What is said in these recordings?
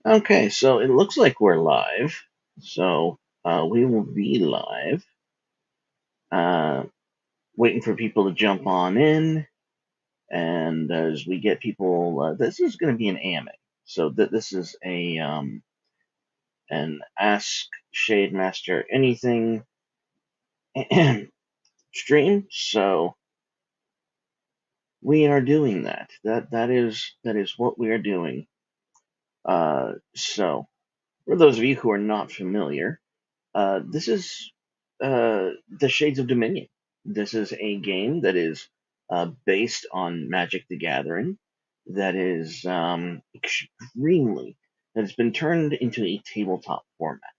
Okay, so it looks like we're live. So we will be live. Uh, Waiting for people to jump on in, and as we get people, this is going to be an AMA. So this is a an Ask Shade Master Anything stream. So we are doing that. That is what we are doing. So for those of you who are not familiar. This is the Shades of Dominion. This is a game that is based on Magic the Gathering, that is extremely, that has been turned into a tabletop format.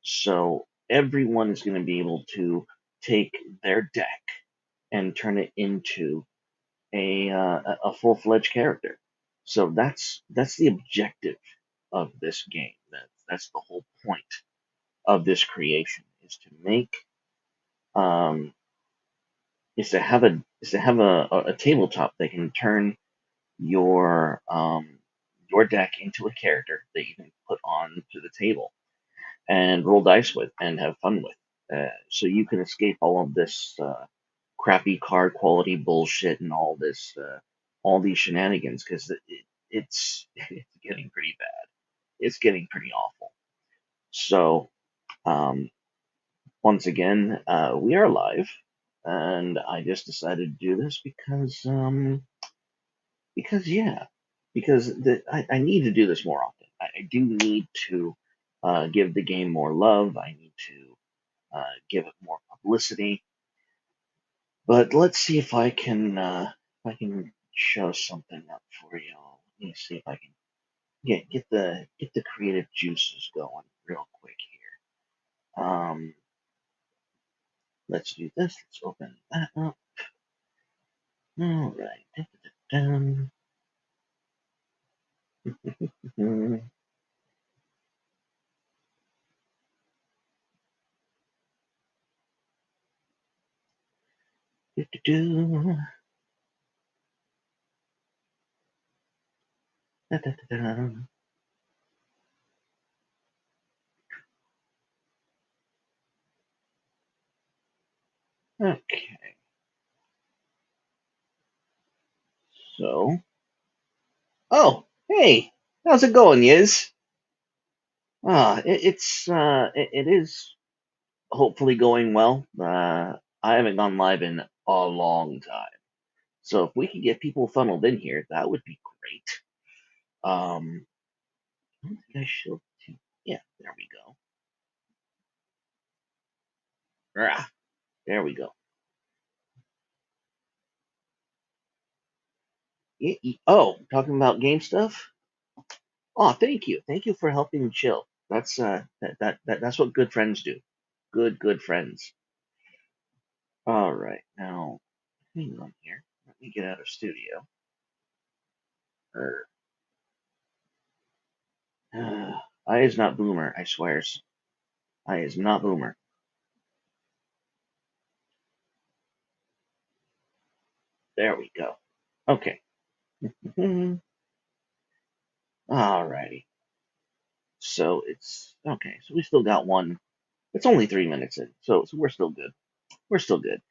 So everyone is going to be able to take their deck and turn it into a full fledged character. So that's the objective of this game. That's the whole point of this creation is to make um, is to have a tabletop that can turn your deck into a character that you can put on to the table and roll dice with and have fun with. So you can escape all of this crappy card quality bullshit and all these shenanigans because it's getting pretty bad. It's getting pretty awful. So um, once again, we are live, and I just decided to do this because yeah, because I need to do this more often. I do need to give the game more love. I need to give it more publicity. But let's see if I can show something up for y'all. Let me see if I can get the creative juices going real quick here. Let's do this. Let's open that up. All right. Dun, dun, dun, dun, dun, dun, dun, dun. Okay, so, oh, hey, how's it going, Yiz? It is hopefully going well. I haven't gone live in a long time, so if we could get people funneled in here, that would be great. I don't think I showed two. Yeah, there we go. Ah, there we go. Oh, talking about game stuff. Oh, thank you for helping chill. That's what good friends do. Good friends. All right, now hang on here. Let me get out of studio. Er, I is not boomer. I swears. I is not boomer. There we go. Okay. All righty. So it's okay. So we still got one. It's only 3 minutes in, so we're still good. We're still good.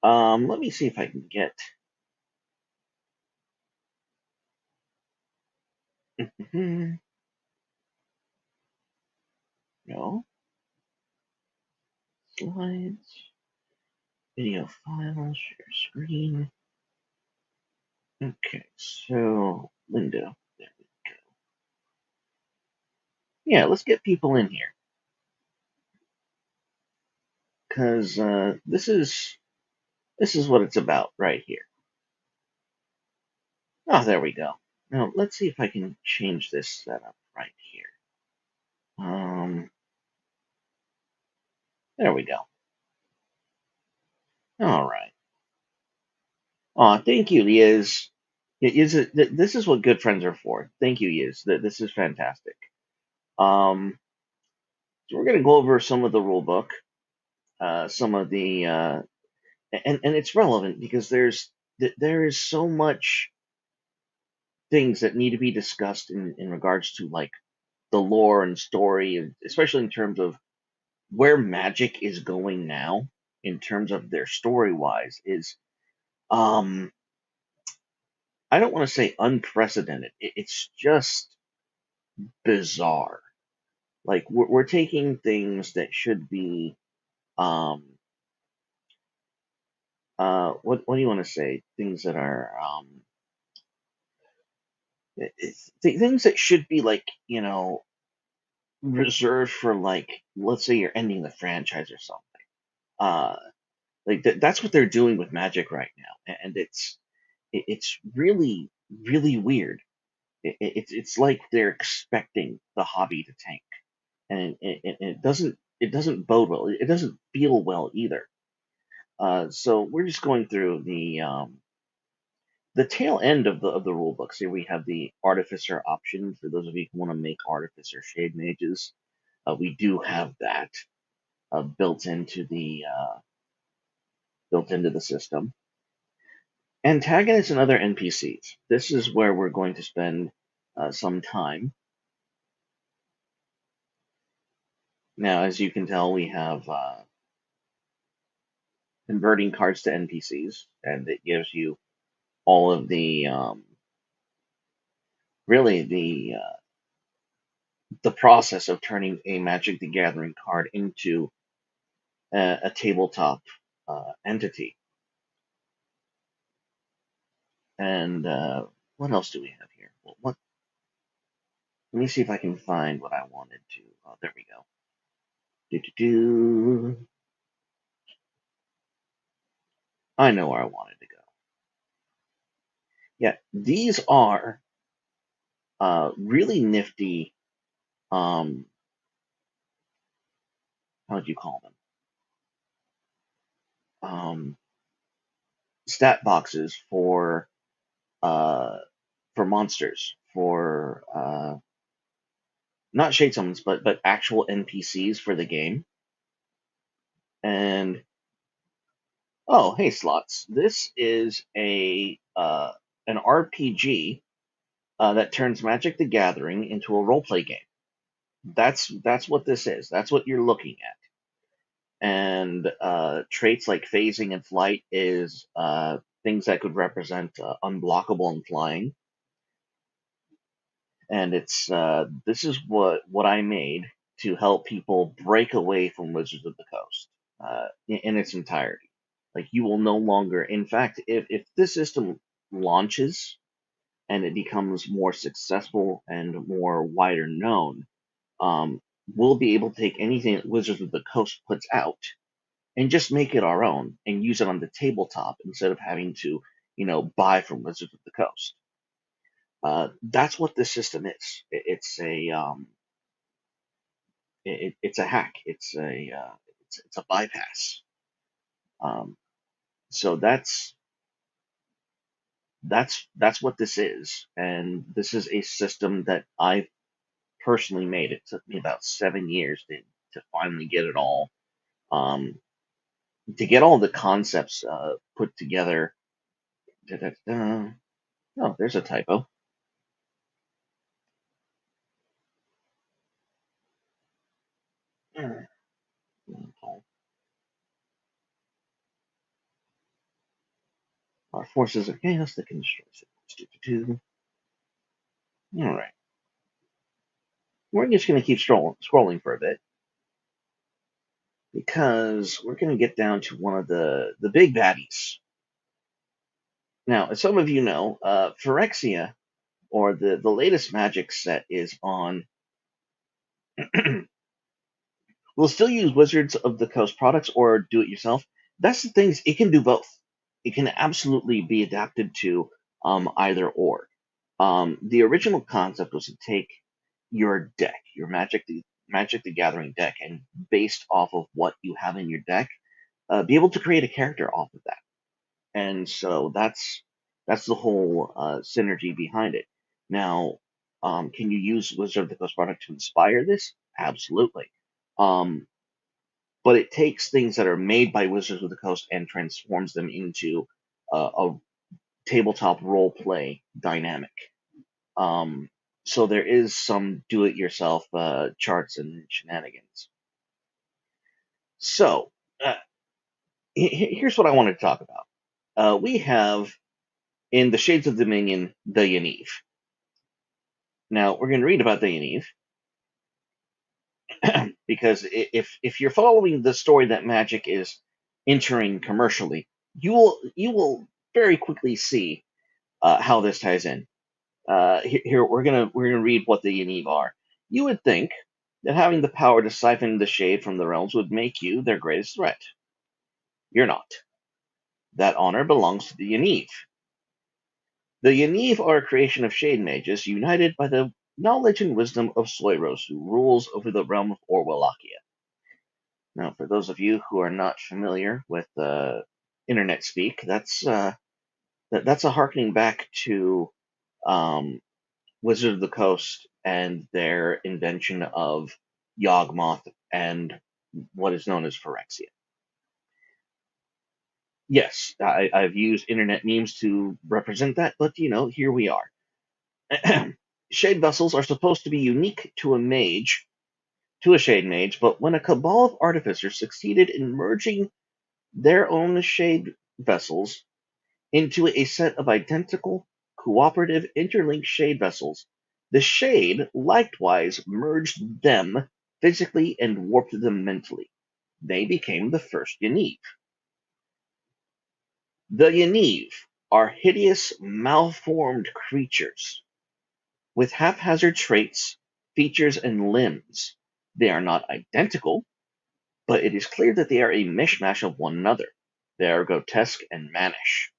Let me see if I can get. No slides. Video file. Share screen. Okay. So window. There we go. Yeah, let's get people in here because this is what it's about right here. Oh, there we go. Now let's see if I can change this setup right here. There we go. All right. Oh, thank you, Liz. This is what good friends are for. Thank you, Yiz. This is fantastic. Um, so we're gonna go over some of the rule book, some of the, and it's relevant because there is so much things that need to be discussed in regards to like the lore and story, especially in terms of where Magic is going now, in terms of their story wise, is um I don't want to say unprecedented. It's just bizarre. Like we're taking things that should be um what do you want to say? Things that are things that should be like, reserved for, like, let's say you're ending the franchise or something. Uh like that's what they're doing with Magic right now, and it's really really weird. It's like they're expecting the hobby to tank, and it doesn't bode well. It doesn't feel well either. So we're just going through the tail end of the rule books. Here we have the Artificer option for those of you who want to make Artificer Shade Mages. We do have that built into the system. Antagonists and other NPCs. This is where we're going to spend some time. Now, as you can tell, we have converting cards to NPCs, and it gives you all of really the process of turning a Magic the Gathering card into a tabletop entity. And what else do we have here? Well, let me see if I can find what I wanted to. Oh, there we go. Do. I know where I wanted to go. Yeah, these are really nifty. Um, how would you call them? Um, Stat boxes uh, for monsters, for not shade summons, but actual NPCs for the game. And oh, hey, slots! This is a an RPG that turns Magic the Gathering into a role play game. That's what this is. That's what you're looking at. And traits like phasing and flight is things that could represent unblockable and flying. And it's this is what I made to help people break away from Wizards of the Coast in its entirety. Like you will no longer, in fact, if this system launches and it becomes more successful and more wider known, um, we'll be able to take anything that Wizards of the Coast puts out and just make it our own and use it on the tabletop instead of having to, buy from Wizards of the Coast. That's what this system is. It's a hack. It's a bypass. Um, so that's what this is, and this is a system that I personally made. It took me about 7 years to finally get it all, um, to get all the concepts put together. Da-da-da. Oh, there's a typo. Our forces of chaos that can destroy cities. All right, we're just going to keep scrolling for a bit because we're going to get down to one of the big baddies. Now, as some of you know, Phyrexia, or the latest Magic set, is on. We'll still use Wizards of the Coast products or do it yourself. That's the thing, is it can do both. It can absolutely be adapted to either or. The original concept was to take your deck, your Magic the Gathering deck, and based off of what you have in your deck, be able to create a character off of that. And so that's the whole synergy behind it. Now, can you use Wizard of the Coast product to inspire this? Absolutely. Um, but it takes things that are made by Wizards of the Coast and transforms them into a tabletop role play dynamic. Um, So there is some do-it-yourself charts and shenanigans. So uh, here's what I wanted to talk about. We have in the Shades of Dominion the Yaniv. Now we're going to read about the Yaniv because if you're following the story that magic is entering commercially, you will very quickly see how this ties in. Here we're gonna read what the Yaniv are. You would think that having the power to siphon the shade from the realms would make you their greatest threat. You're not. That honor belongs to the Yaniv. The Yaniv are a creation of shade mages united by the knowledge and wisdom of Soiros, who rules over the realm of Orwell-Lakia. Now, for those of you who are not familiar with internet speak, that's a harkening back to um, Wizard of the Coast and their invention of Yawgmoth and what is known as Phyrexia. Yes, I've used internet memes to represent that, but here we are. Shade vessels are supposed to be unique to a shade mage, but when a cabal of artificers succeeded in merging their own shade vessels into a set of identical, cooperative, interlinked shade vessels, the shade likewise merged them physically and warped them mentally. They became the first Yaniv. The Yaniv are hideous, malformed creatures with haphazard traits, features, and limbs. They are not identical, but it is clear that they are a mishmash of one another. They are grotesque and mannish.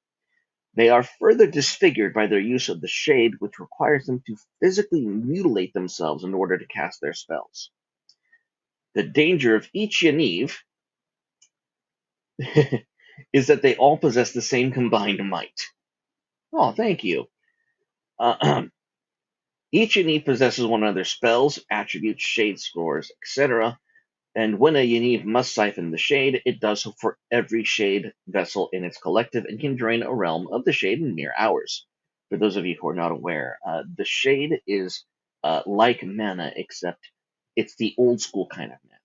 They are further disfigured by their use of the shade, which requires them to physically mutilate themselves in order to cast their spells. The danger of each Yaniv is that they all possess the same combined might. Oh, thank you. Each Yaniv possesses one another's spells, attributes, shade scores, etc., and when a Yaniv must siphon the shade, it does so for every shade vessel in its collective and can drain a realm of the shade in mere hours. For those of you who are not aware, the shade is like mana, except it's the old school kind of mana.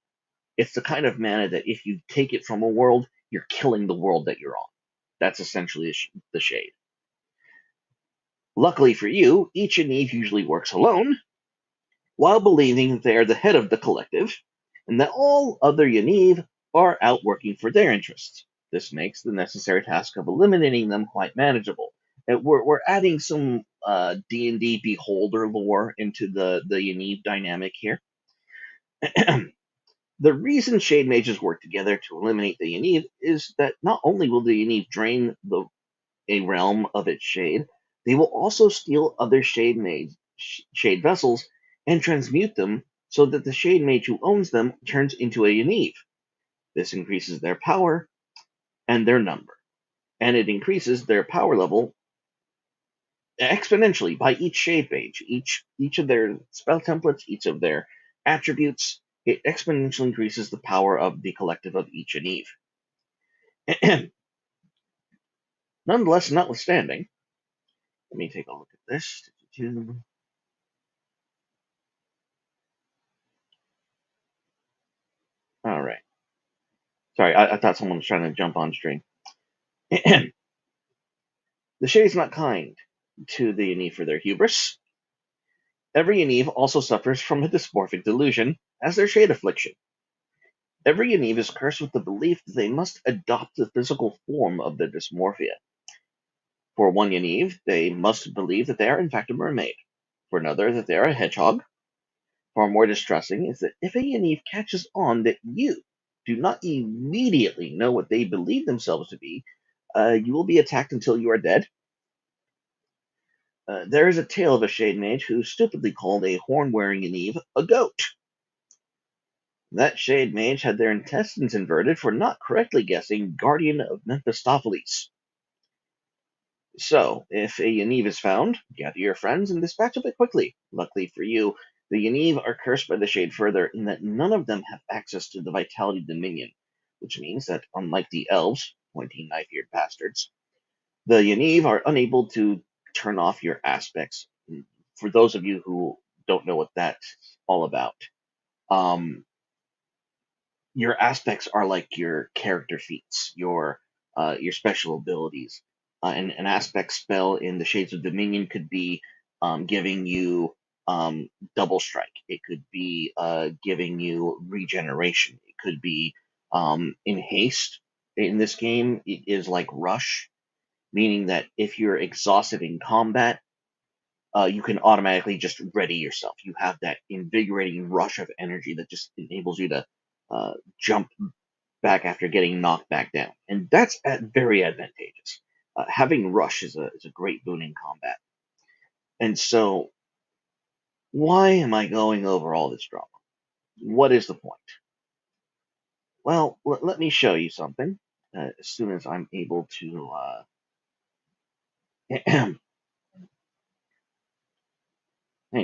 It's the kind of mana that if you take it from a world, you're killing the world that you're on. That's essentially the shade. Luckily for you, each Yaniv usually works alone, while believing they are the head of the collective, and that all other Yaniv are out working for their interests. This makes the necessary task of eliminating them quite manageable. And we're adding some D&D Beholder lore into the Yaniv dynamic here. The reason Shade Mages work together to eliminate the Yaniv is that not only will the Yaniv drain a realm of its shade, they will also steal other shade vessels and transmute them so that the shade mage who owns them turns into a Yaniv. This increases their power and their number, and it increases their power level exponentially by each shade mage. Each of their spell templates, each of their attributes, it exponentially increases the power of the collective of each Yaniv. Nonetheless, notwithstanding, let me take a look at this. All right. Sorry, I thought someone was trying to jump on stream. The shade is not kind to the Yaniv for their hubris. Every Yaniv also suffers from a dysmorphic delusion as their shade affliction. Every Yaniv is cursed with the belief that they must adopt the physical form of their dysmorphia. For one Yaniv, they must believe that they are in fact a mermaid. For another, that they are a hedgehog. Far more distressing is that if a Yaniv catches on that you do not immediately know what they believe themselves to be, you will be attacked until you are dead. There is a tale of a shade mage who stupidly called a horn-wearing Yaniv a goat. That shade mage had their intestines inverted for not correctly guessing Guardian of Mephistopheles. So, if a Yaniv is found, gather your friends and dispatch of it quickly. Luckily for you, the Yaniv are cursed by the shade further in that none of them have access to the Vitality Dominion, which means that, unlike the elves, pointy knife-eared bastards, the Yaniv are unable to turn off your aspects for those of you who don't know what that's all about, um, your aspects are like your character feats, your special abilities. And an aspect spell in the Shades of Dominion could be giving you double strike. It could be giving you regeneration. It could be in haste. In this game, it is like rush, meaning that if you're exhausted in combat, you can automatically just ready yourself. You have that invigorating rush of energy that just enables you to jump back after getting knocked back down, and that's very advantageous. Having rush is a great boon in combat. And so, why am I going over all this drama? What is the point? Well, let me show you something as soon as I'm able to. Hang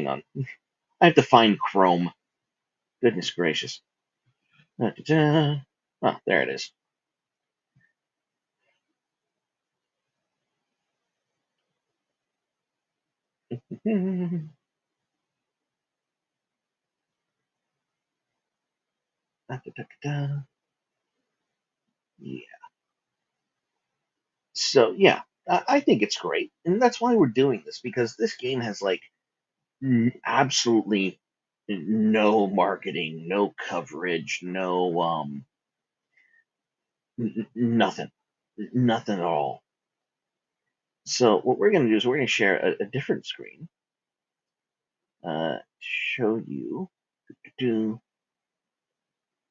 on, I have to find Chrome. Goodness gracious! Da-da-da. Oh, there it is. Da-da-da-da. Yeah. So yeah, I think it's great, and that's why we're doing this because this game has like absolutely no marketing, no coverage, no nothing, nothing at all. So what we're going to do is we're going to share a different screen, show you do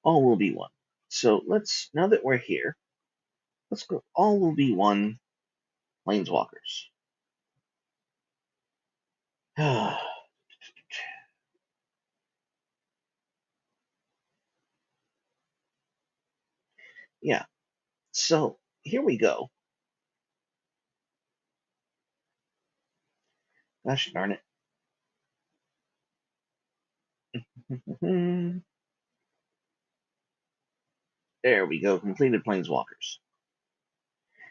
all will be one. So let's now that we're here, let's go all will be one planeswalkers. Yeah. So here we go. Gosh darn it. There we go. Completed planeswalkers.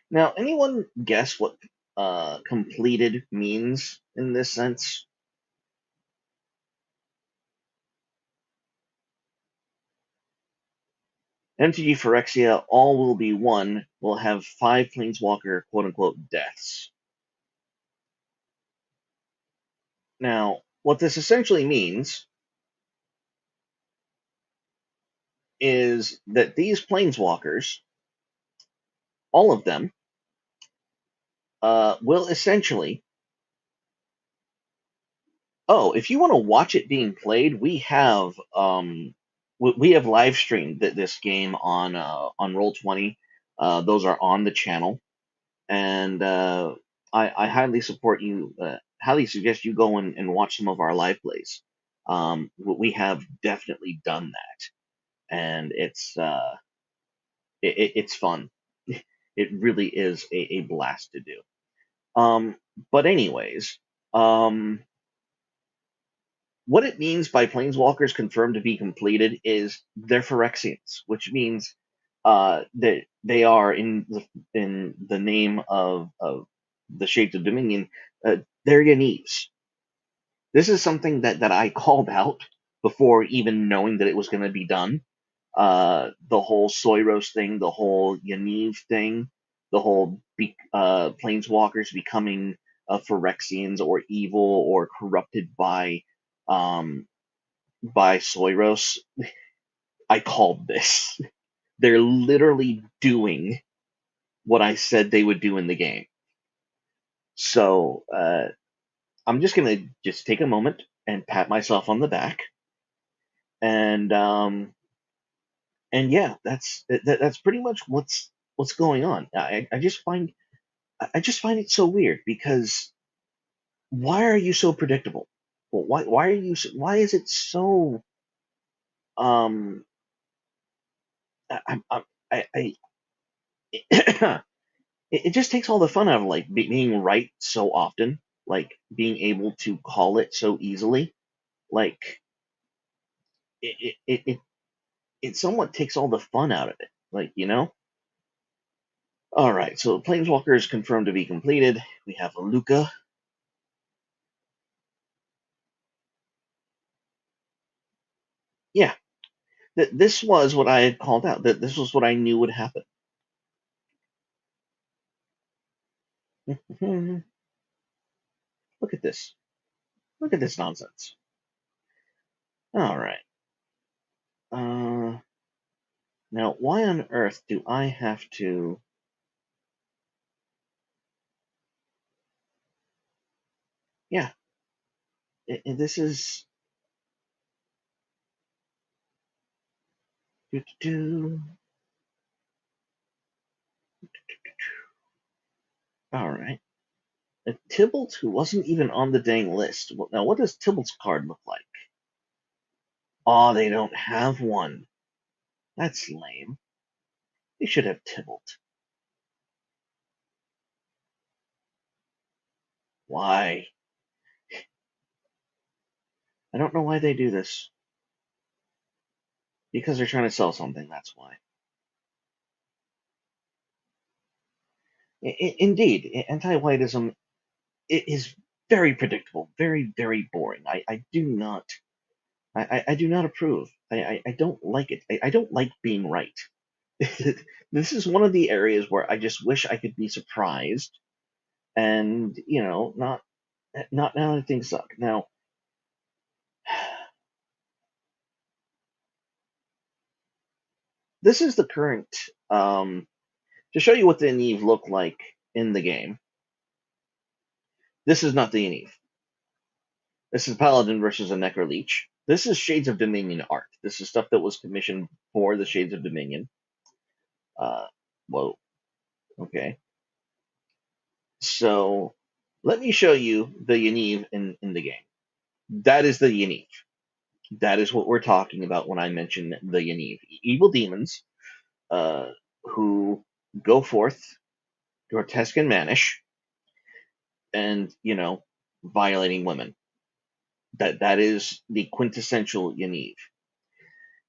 Now, anyone guess what completed means in this sense? MTG Phyrexia, all will be one, will have 5 planeswalker quote unquote deaths. Now, what this essentially means is that these planeswalkers, all of them, will essentially. Oh, if you want to watch it being played, we have live streamed this game on Roll20. Those are on the channel, and I highly support you. Highly suggest you go and watch some of our live plays. We have definitely done that, and it's fun. It really is a blast to do. But anyways, what it means by planeswalkers confirmed to be completed is they're Phyrexians, which means that they are in the name of the Shades of Dominion, they're Yanives. This is something that I called out before even knowing that it was going to be done. The whole Soiros thing, the whole Yaniv thing, the whole planeswalkers becoming Phyrexians or evil or corrupted um, by Soiros. I called this. They're literally doing what I said they would do in the game. So I'm just gonna just take a moment and pat myself on the back, and yeah, that's pretty much what's going on. I just find it so weird because why are you so predictable? Well, why is it so um I it just takes all the fun out of like being right so often, like being able to call it so easily. Like it it it, it, it somewhat takes all the fun out of it. Like, you know? All right, so Planeswalker is confirmed to be completed. We have Luca. Yeah, this was what I had called out. That this was what I knew would happen. Look at this. Look at this nonsense. All right. Uh, Now, why on earth do I have to? Yeah, this is. Do. All right. Tybalt, who wasn't even on the dang list. Now, what does Tybalt's card look like? Oh, they don't have one. That's lame. They should have Tybalt. Why? I don't know why they do this. Because they're trying to sell something, that's why. Indeed, anti-whiteism is very predictable, very, very boring. I do not, I do not approve. I don't like it. I don't like being right. This is one of the areas where I just wish I could be surprised and, not now that things suck. Now, this is the current, to show you what the Yaniv look like in the game. This is not the Yaniv. This is Paladin versus a Necroleech. This is Shades of Dominion art. This is stuff that was commissioned for the Shades of Dominion. Uh, Whoa, okay. So, let me show you the Yaniv in the game. That is the Yaniv. That is what we're talking about when I mention the Yaniv. Evil demons uh, who go forth, grotesque and mannish, and, violating women. That is the quintessential Yaniv.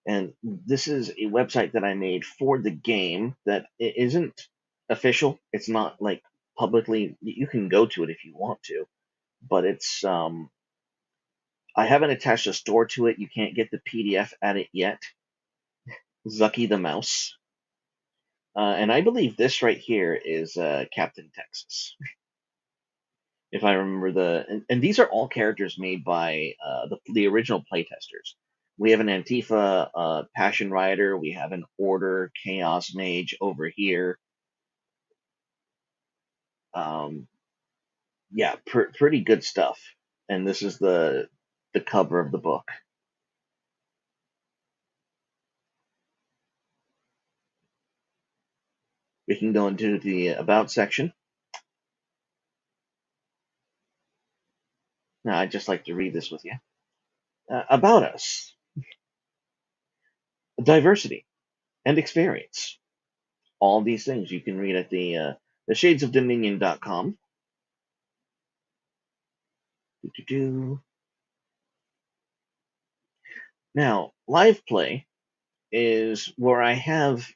And this is a website that I made for the game that isn't official. It's not like publicly. You can go to it if you want to, but it's I haven't attached a store to it. You can't get the PDF at it yet. Zucky the Mouse. And I believe this right here is Captain Texas, if I remember and these are all characters made by the original playtesters. We have an Antifa Passion Rider, we have an Order Chaos Mage over here. Um, yeah, pretty good stuff. And this is the cover of the book. We can go into the about section. Now, I'd just like to read this with you. About us, diversity and experience. All these things you can read at the shadesofdominion.com. Now, live play is where I have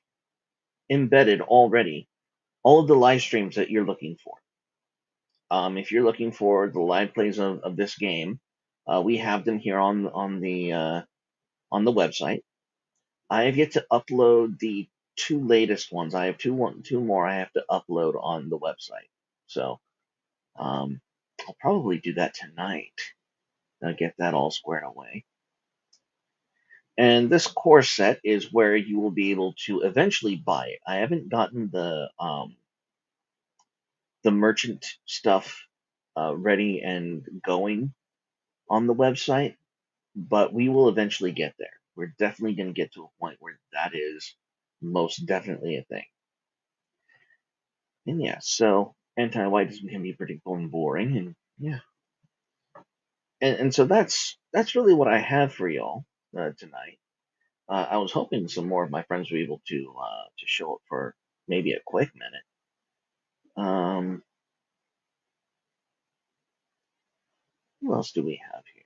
embedded already all of the live streams that you're looking for. If you're looking for the live plays of this game, we have them here on the website. I have yet to upload the two latest ones. I have two more I have to upload on the website. So I'll probably do that tonight. Get that all squared away. And this core set is where you will be able to eventually buy it. I haven't gotten the merchant stuff ready and going on the website, but we will eventually get there. We're definitely going to get to a point where that is most definitely a thing. And yeah, so anti-whiteism can be predictable and boring, and yeah, and so that's really what I have for y'all tonight. I was hoping some more of my friends were able to show up for maybe a quick minute. Um, who else do we have here?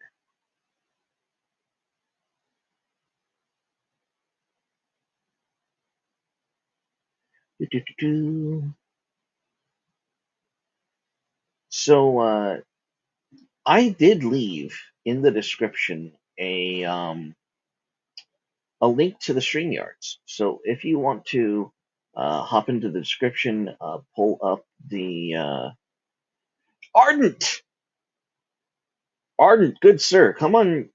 So I did leave in the description a link to the StreamYards. So if you want to hop into the description, pull up the Ardent, Ardent, good sir, come on,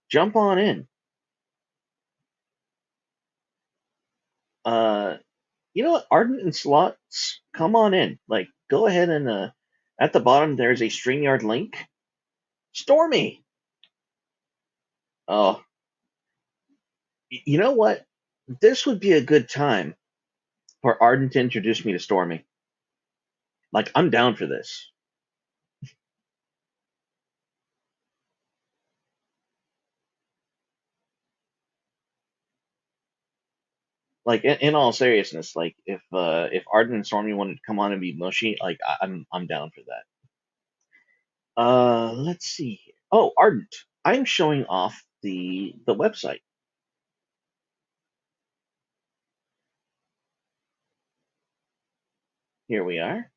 jump on in. Uh, you know what, Ardent and Slots, come on in. Like, go ahead and at the bottom there's a StreamYard link. Stormy. Oh, you know what? This would be a good time for Ardent to introduce me to Stormy. Like, I'm down for this. Like, in all seriousness, like if Arden and Stormy wanted to come on and be mushy, like I'm down for that. Let's see here. Oh, Ardent, I'm showing off the website. Here we are.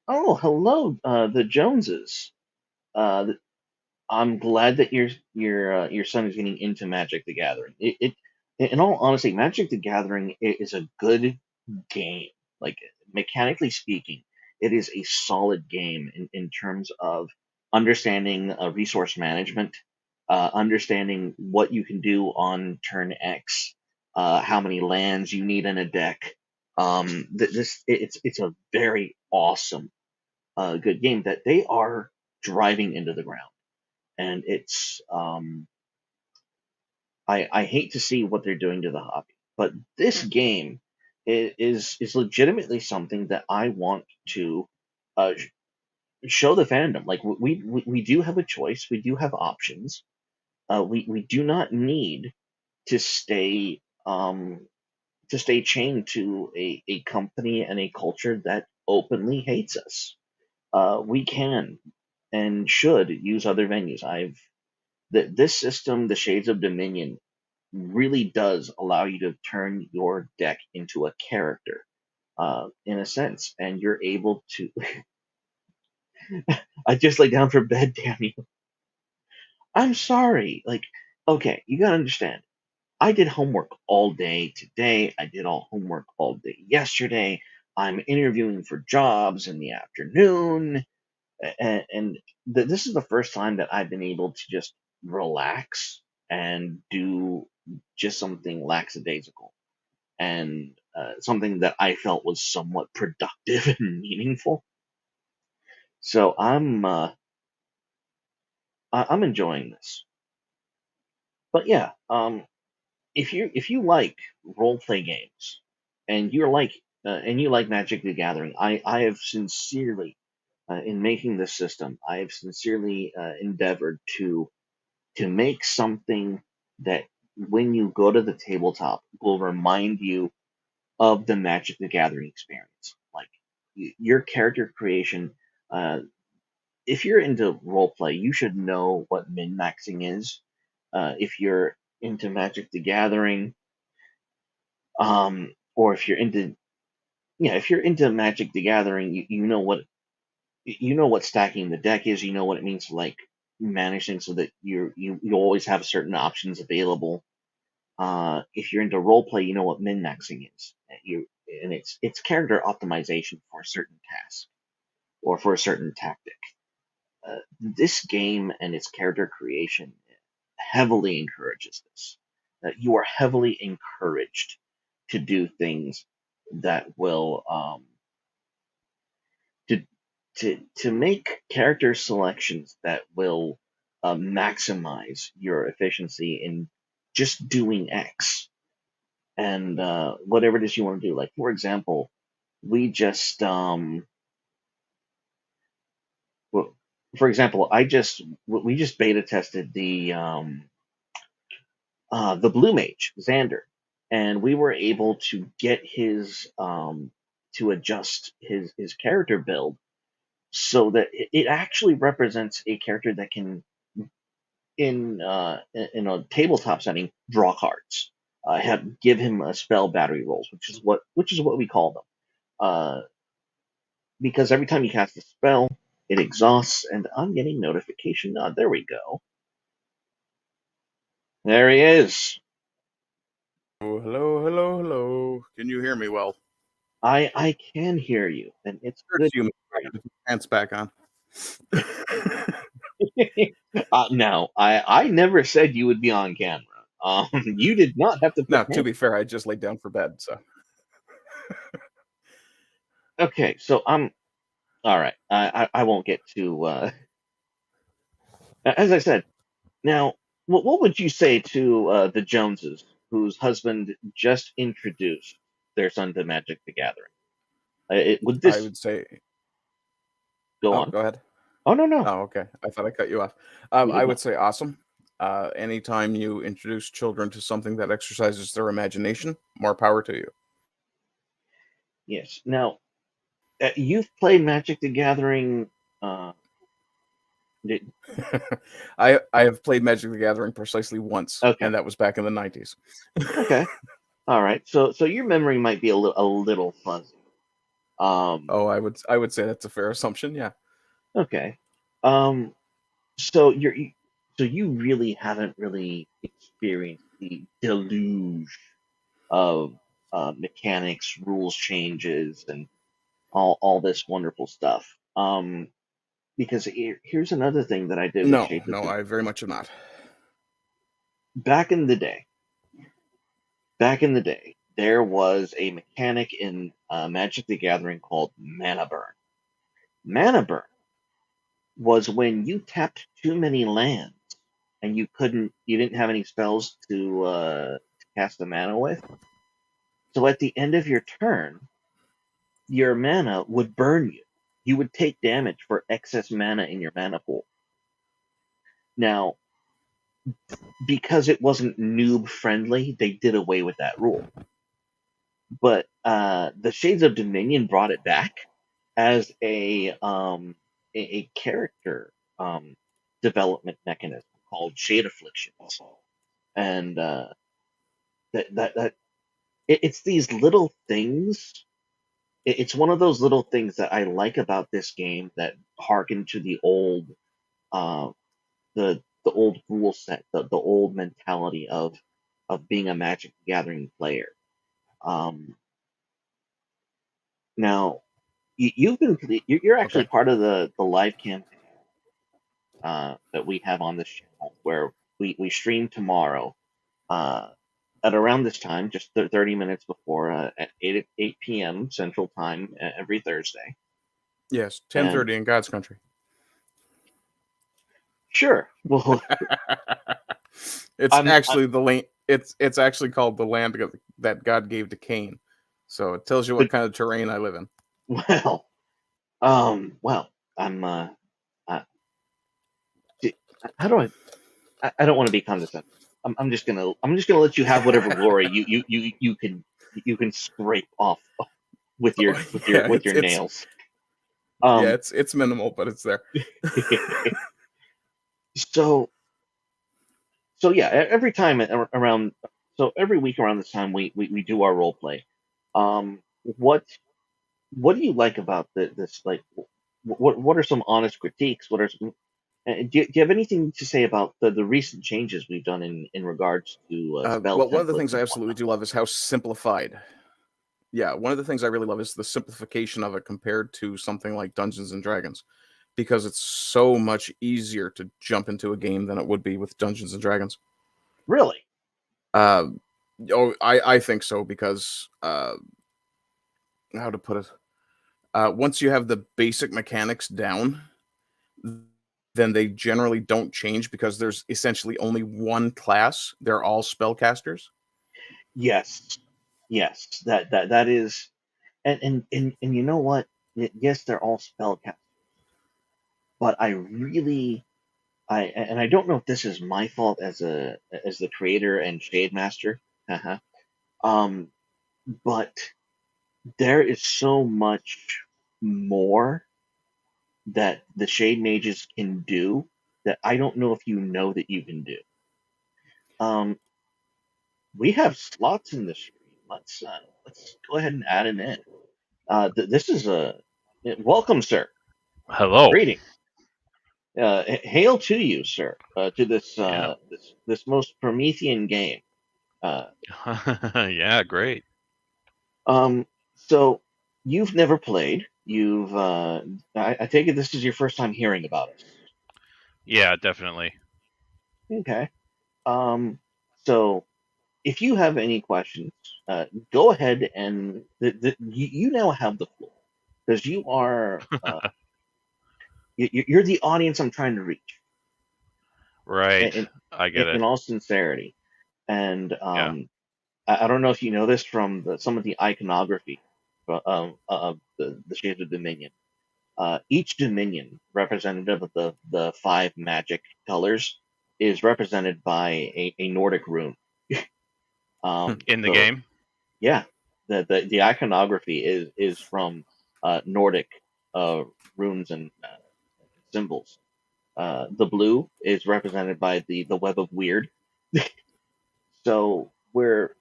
Oh, hello, the Joneses. Uh, I'm glad that your son is getting into Magic the Gathering. In all honesty, Magic the Gathering is a good game. Like, mechanically speaking, it is a solid game in terms of understanding resource management, understanding what you can do on turn X, how many lands you need in a deck. It's a very awesome, good game that they are driving into the ground, and it's I hate to see what they're doing to the hobby, but this game is legitimately something that I want to show the fandom. Like, we do have a choice, we do have options. We do not need to stay chained to a company and a culture that openly hates us. We can and should use other venues. This system, the Shades of Dominion, really does allow you to turn your deck into a character, in a sense, and you're able to. I just lay down for bed, damn you. I'm sorry. Like, okay, you gotta understand. I did homework all day today. I did all homework all day yesterday. I'm interviewing for jobs in the afternoon, and this is the first time that I've been able to just relax and do just something lackadaisical, and something that I felt was somewhat productive and meaningful. So I'm enjoying this. But yeah, if you like role play games and you like Magic the Gathering, I have sincerely, in making this system, I have sincerely endeavored to make something that when you go to the tabletop will remind you of the Magic the Gathering experience. Like, your character creation. Uh, if you're into role play, you should know what min maxing is. If you're into Magic the Gathering, or if you're into if you're into Magic the Gathering, you know what stacking the deck is. You know what it means to, like, manage things so that you always have certain options available. If you're into role play, you know what min maxing is. And it's character optimization for a certain task or for a certain tactic. This game and its character creation heavily encourages this. You are heavily encouraged to do things that will to to make character selections that will maximize your efficiency in just doing X, and whatever it is you want to do. Like, for example, we just well, for example, we just beta tested the Blue Mage, Xander, and we were able to get his to adjust his character build so that it actually represents a character that can, in a tabletop setting, draw cards, give him a spell battery rolls, which is what we call them. Uh, because every time you cast a spell, it exhausts, and I'm getting notification. There we go. There he is. Oh, hello, hello, hello. Can you hear me well? I can hear you, and it's good First, you to put your pants back on. hear you. No, I never said you would be on camera. You did not have to Now, put to pants. be fair, I just laid down for bed, so Okay, so I'm all right. I won't get too. As I said, now, what would you say to the Joneses, whose husband just introduced their son to Magic the Gathering? Would I this would say, go oh, on? go ahead. Oh no, no, Oh, okay. I thought I cut you off. you I did would not. say awesome. Anytime you introduce children to something that exercises their imagination, more power to you. Yes. Now, you've played Magic the Gathering. Uh, did, I have played Magic the Gathering precisely once, okay, and that was back in the 90s. okay, all right. So your memory might be a little fuzzy. Um, Oh, I would say that's a fair assumption. Yeah. okay. Um, so you really haven't really experienced the deluge of mechanics, rules changes, and all this wonderful stuff. Because here's another thing that I did with No, Shades of no, Dominion. I very much am not. Back in the day, back in the day, there was a mechanic in Magic the Gathering called Mana Burn. Mana Burn was when you tapped too many lands and you didn't have any spells to cast the mana with. So at the end of your turn, your mana would burn you. You would take damage for excess mana in your mana pool. Now, because it wasn't noob friendly, they did away with that rule. But the Shades of Dominion brought it back as a character development mechanism called Shade Afflictions, and it's these little things. It's one of those little things that I like about this game that harken to uh, the old rule set, the old mentality of being a Magic the Gathering player. Um, now, you're Okay. actually part of the live campaign that we have on this channel, where we stream tomorrow uh, at around this time, just 30 minutes before at 8 p.m. Central Time every Thursday. Yes, And 10:30 in God's country. sure, well, It's actually the land. It's actually called the land that God gave to Cain. So it tells you what but kind of terrain I live in. well, well, I'm uh, how do I don't want to be condescending. I'm just gonna let you have whatever glory you can scrape off with your Oh, with your yeah, with your it's nails. yeah, Um, it's minimal, but it's there. so so yeah, every time around, so every week around this time we do our role play. What do you like about this? Like, what are some honest critiques? What are some do you have anything to say about the recent changes we've done in regards to spell Well, one of the templates things I and absolutely whatnot? do love is how simplified. Yeah, one of the things I really love is the simplification of it compared to something like Dungeons and Dragons, because it's so much easier to jump into a game than it would be with Dungeons and Dragons. Really? Uh, I think so because how to put it. Once you have the basic mechanics down, then they generally don't change because there's essentially only one class. They're all spellcasters. Yes, yes. That is, and you know what? Yes, they're all spellcasters, but I don't know if this is my fault as the creator and shade master. Uh-huh. Um, but there is so much more that the shade mages can do that I don't know if you know that you can do. Um, we have slots in the stream. Let's go ahead and add it in. This is a Welcome, sir. Hello. Greeting. Hail to you, sir. To this Yeah. this most Promethean game. Uh, Yeah, great. um. So you've never played. I take it this is your first time hearing about us. Yeah, definitely. Okay. Um. So if you have any questions, go ahead and you now have the floor because you're the audience I'm trying to reach. Right. In I get it. in all sincerity, and Yeah. I don't know if you know this from some of the iconography of the Shades of Dominion. Each Dominion, representative of the five magic colors, is represented by a Nordic rune. In the So game? yeah, the iconography is from Nordic uh, runes and symbols. The blue is represented by the web of weird. So we're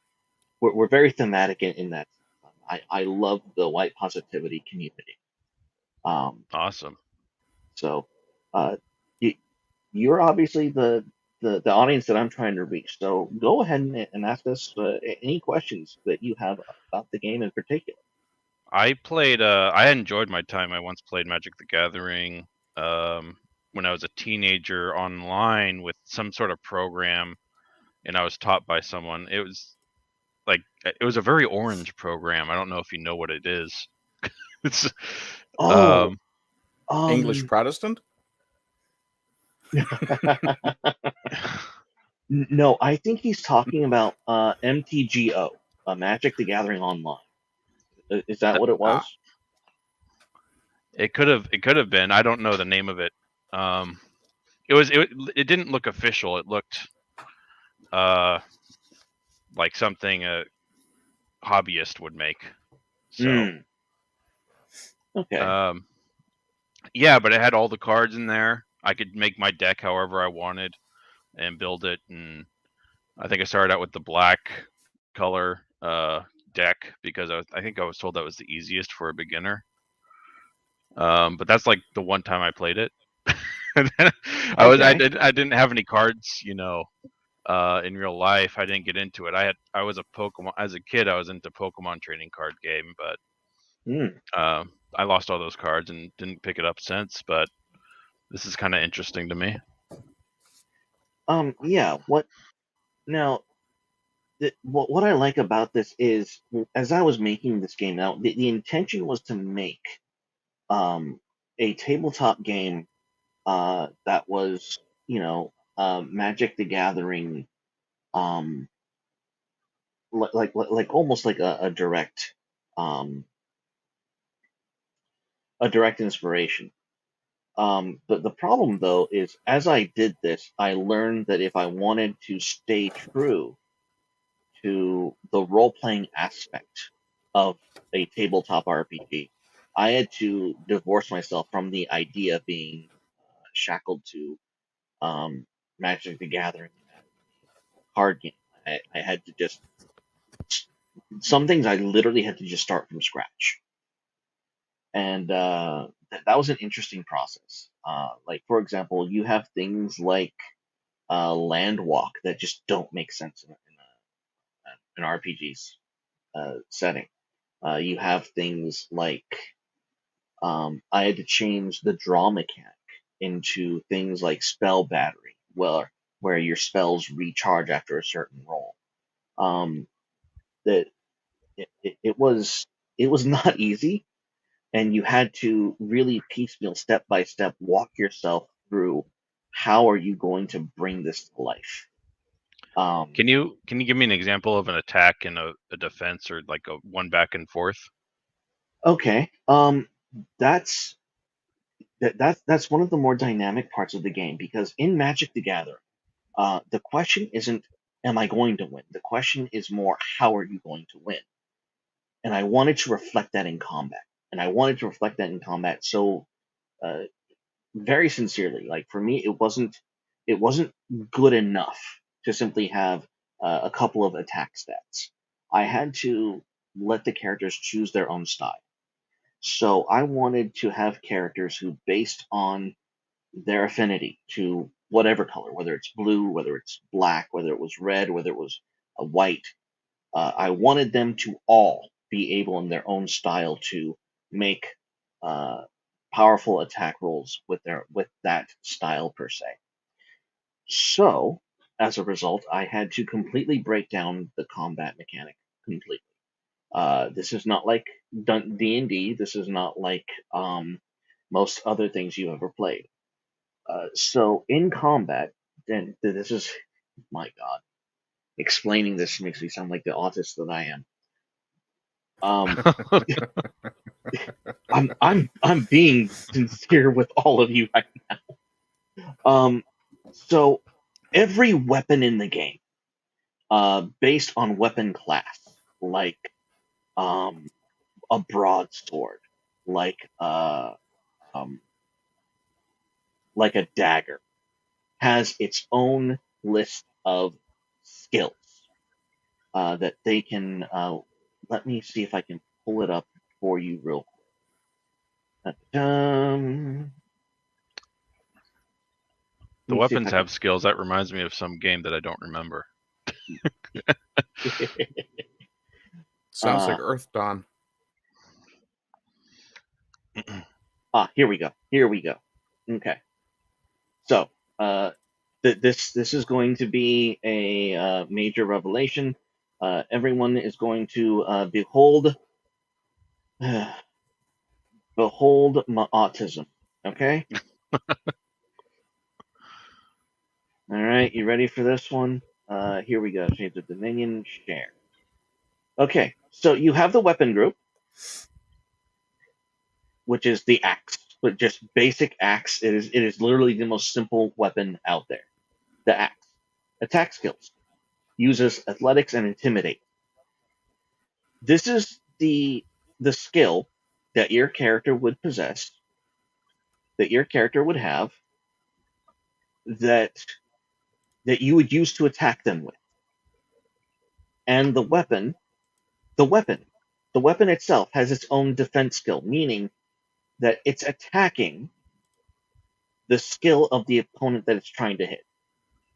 very thematic in that sense. I love the white positivity community. Um, Awesome. so uh, you, you're obviously the audience that I'm trying to reach. So go ahead and ask us any questions that you have about the game in particular. I enjoyed my time. I once played Magic the Gathering um when I was a teenager online with some sort of program and I was taught by someone. It was a very orange program. I don't know if you know what it is. It's Oh, um English um, Protestant? no, I think he's talking about MTGO, Magic the Gathering Online. Is that what it Ah, was? it could have been. I don't know the name of it. Um it didn't look official. It looked uh like something a hobbyist would make. So, Hmm. Okay. um, yeah, but it had all the cards in there. I could make my deck however I wanted and build it. And I think I started out with the black color deck because I think I was told that was the easiest for a beginner. But that's like the one time I played it. And then Okay. I didn't have any cards, in real life. I didn't get into it. I was a Pokemon as a kid. I was into Pokemon trading card game, but Hmm. I lost all those cards and didn't pick it up since. But this is kind of interesting to me. Yeah. What now? What I like about this is, as I was making this game out, the intention was to make a tabletop game that was, Magic the Gathering, um, like almost like um, a direct inspiration. But the problem though is, as I did this, I learned that if I wanted to stay true to the role playing aspect of a tabletop RPG, I had to divorce myself from the idea of being shackled to Magic the Gathering as a card game. I had to just, some things I literally had to just start from scratch. And that was an interesting process. Like, for example, you have things like land walk that just don't make sense in an RPG's setting. You have things like I had to change the draw mechanic into things like spell battery, where your spells recharge after a certain roll. Um, that it was not easy, and you had to really piecemeal, step by step, walk yourself through how are you going to bring this to life. Um, Can you give me an example of an attack and a defense or like a one back and forth? okay, that's that's one of the more dynamic parts of the game because in Magic the Gathering, the question isn't am I going to win? The question is more how are you going to win? And I wanted to reflect that in combat, and I wanted to reflect that in combat so uh, very sincerely. Like for me, it wasn't good enough to simply have a couple of attack stats. I had to let the characters choose their own style. So I wanted to have characters who, based on their affinity to whatever color, whether it's blue, whether it's black, whether it was red, whether it was a white, I wanted them to all be able in their own style to make uh, powerful attack rolls with that style per se. So, as a result, I had to completely break down the combat mechanic completely. This is not like D&D. This is not like most other things you ever played. So in combat, and this is, my God, explaining this makes me sound like the autist that I am. Um, I'm being sincere with all of you right now. So every weapon in the game, based on weapon class, like um, a broadsword, like um, like a dagger, has its own list of skills that they can. Let me see if I can pull it up for you real quick. The Let me see if weapons I can. have skills. That reminds me of some game that I don't remember. Sounds like uh, Earth Dawn. Here we go. Here we go. Okay. So, uh, this is going to be a major revelation. Everyone is going to behold my autism. Okay. All right. You ready for this one? Here we go. Shades of Dominion. Share. Okay. So you have the weapon group, which is the axe, but just basic axe. It is literally the most simple weapon out there. The axe. Attack skills. Uses athletics and intimidate. This is the skill that your character would possess, that your character would have, that that you would use to attack them with. And the weapon, the weapon itself has its own defense skill, meaning that it's attacking the skill of the opponent that it's trying to hit.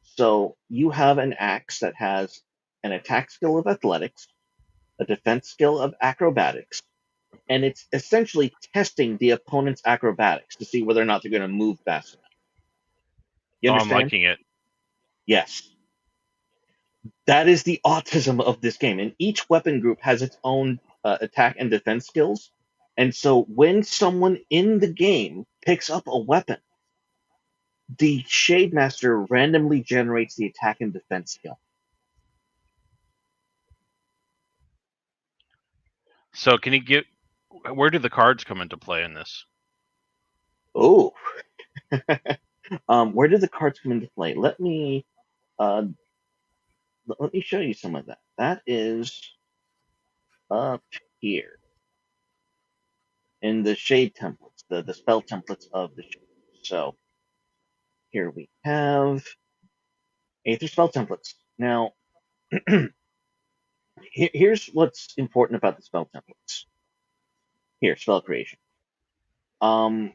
So you have an axe that has an attack skill of athletics, a defense skill of acrobatics, and it's essentially testing the opponent's acrobatics to see whether or not they're going to move fast enough. You Oh, I'm understand? liking it. Yes. That is the autism of this game. And each weapon group has its own attack and defense skills. And so when someone in the game picks up a weapon, the Shade Master randomly generates the attack and defense skill. So can you get? Where do the cards come into play in this? Oh, where did the cards come into play? Uh, let me show you some of that. That is up here in the shade templates, the spell templates of the shade. So here we have Aether spell templates. Now, here's what's important about the spell templates. Here, spell creation. Um,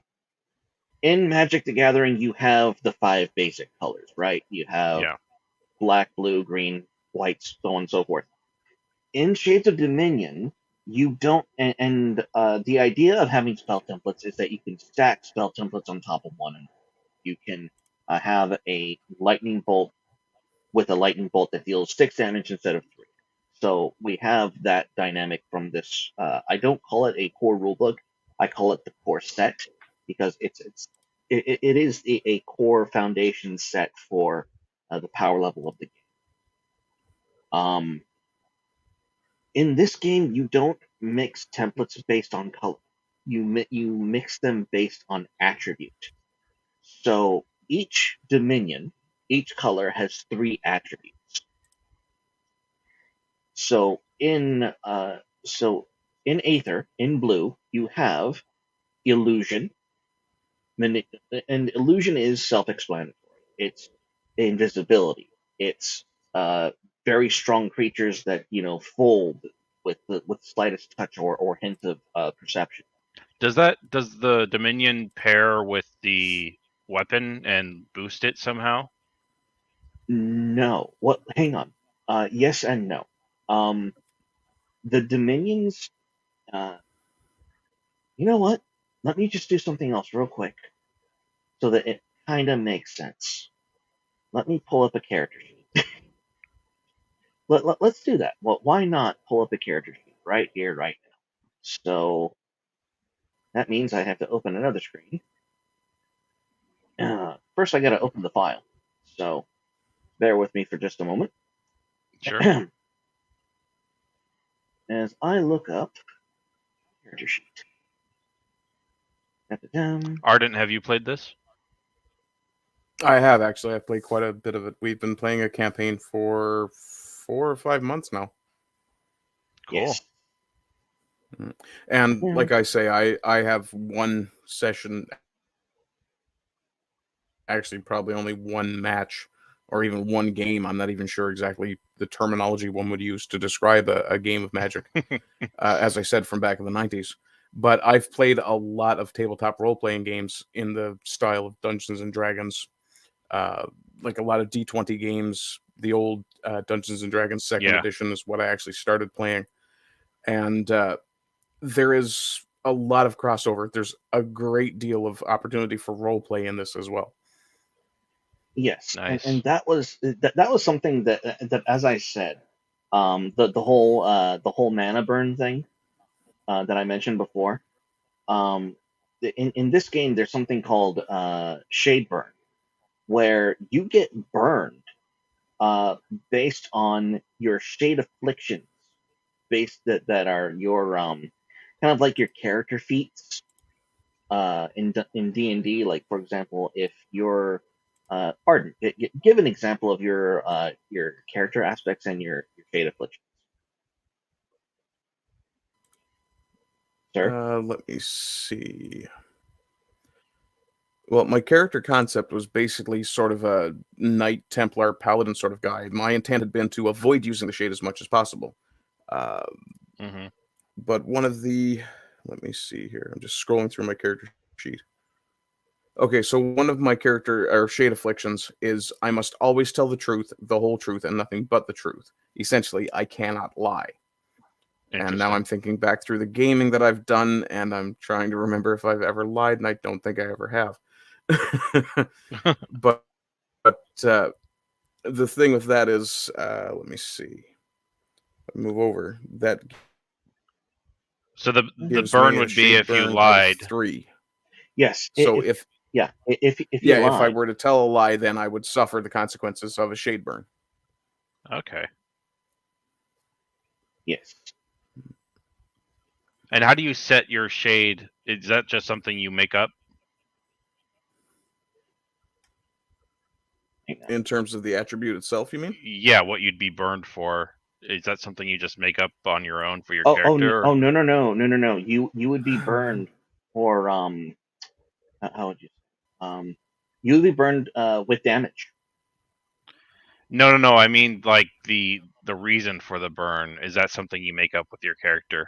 in Magic the Gathering, you have the 5 basic colors, right? You have Yeah. black, blue, green, white, so on and so forth. In Shades of Dominion, you don't, and the idea of having spell templates is that you can stack spell templates on top of one another. You can have a lightning bolt with a lightning bolt that deals 6 damage instead of 3. So we have that dynamic from this. I don't call it a core rulebook. I call it the core set because it is a core foundation set for the power level of the game. In this game, you don't mix templates based on color. You mix them based on attribute. So each dominion, each color has 3 attributes. So in Aether, in blue, you have illusion. And illusion is self-explanatory. It's invisibility. It's very strong creatures that fold with the slightest touch or hint of perception. Does the Dominion pair with the weapon and boost it somehow? No. What? Hang on. Yes and no. Um, the Dominions. Uh, you know what? Let me just do something else real quick so that it kind of makes sense. Let me pull up a character sheet. Let's do that. Well, why not pull up a character sheet right here, right now? So that means I have to open another screen. First, I got to open the file. So bear with me for just a moment. Sure. As I look up character sheet. Da-da-dum. Arden, have you played this? I have actually. I've played quite a bit of it. We've been playing a campaign for 4 or 5 months now. Cool. Yes. And Yeah. like I say, I have one session, actually probably only one match or even one game. I'm not even sure exactly the terminology one would use to describe a game of Magic, as I said, from back in the 90s. But I've played a lot of tabletop role-playing games in the style of Dungeons and Dragons, like a lot of D20 games. The old Dungeons and Dragons second Yeah. edition is what I actually started playing. And there is a lot of crossover. There's a great deal of opportunity for role play in this as well. Yes, Nice. and that was something that as I said, the whole mana burn thing that I mentioned before. In this game, there's something called shade burn, where you get burned uh, based on your shade afflictions, based that are your kind of like your character feats in D&D. Like for example, if you're Arden, give an example of your character aspects and your fate afflictions, sir. Let me see. Well, my character concept was basically sort of a Knight Templar Paladin sort of guy. My intent had been to avoid using the shade as much as possible. Uh, Hmm. but one of the, let me see here. I'm just scrolling through my character sheet. Okay, so one of my character or shade afflictions is I must always tell the truth, the whole truth, and nothing but the truth. Essentially, I cannot lie. And now Interesting. I'm thinking back through the gaming that I've done, and I'm trying to remember if I've ever lied, and I don't think I ever have. but the thing with that is, let me see. Move over. That So the gives me burn a would be shade if you burn of lied. 3. Yes, So if if you yeah, if I lie, were to tell a lie, then I would suffer the consequences of a shade burn. Okay. yes. And how do you set your shade? Is that just something you make up? Hang on. In terms of the attribute itself, you mean? Yeah, what you'd be burned for. Is that something you just make up on your own for your Oh character? no no no no no no. You would be burned for how would you you would be burned with damage. No. I mean, like the reason for the burn. Is that something you make up with your character?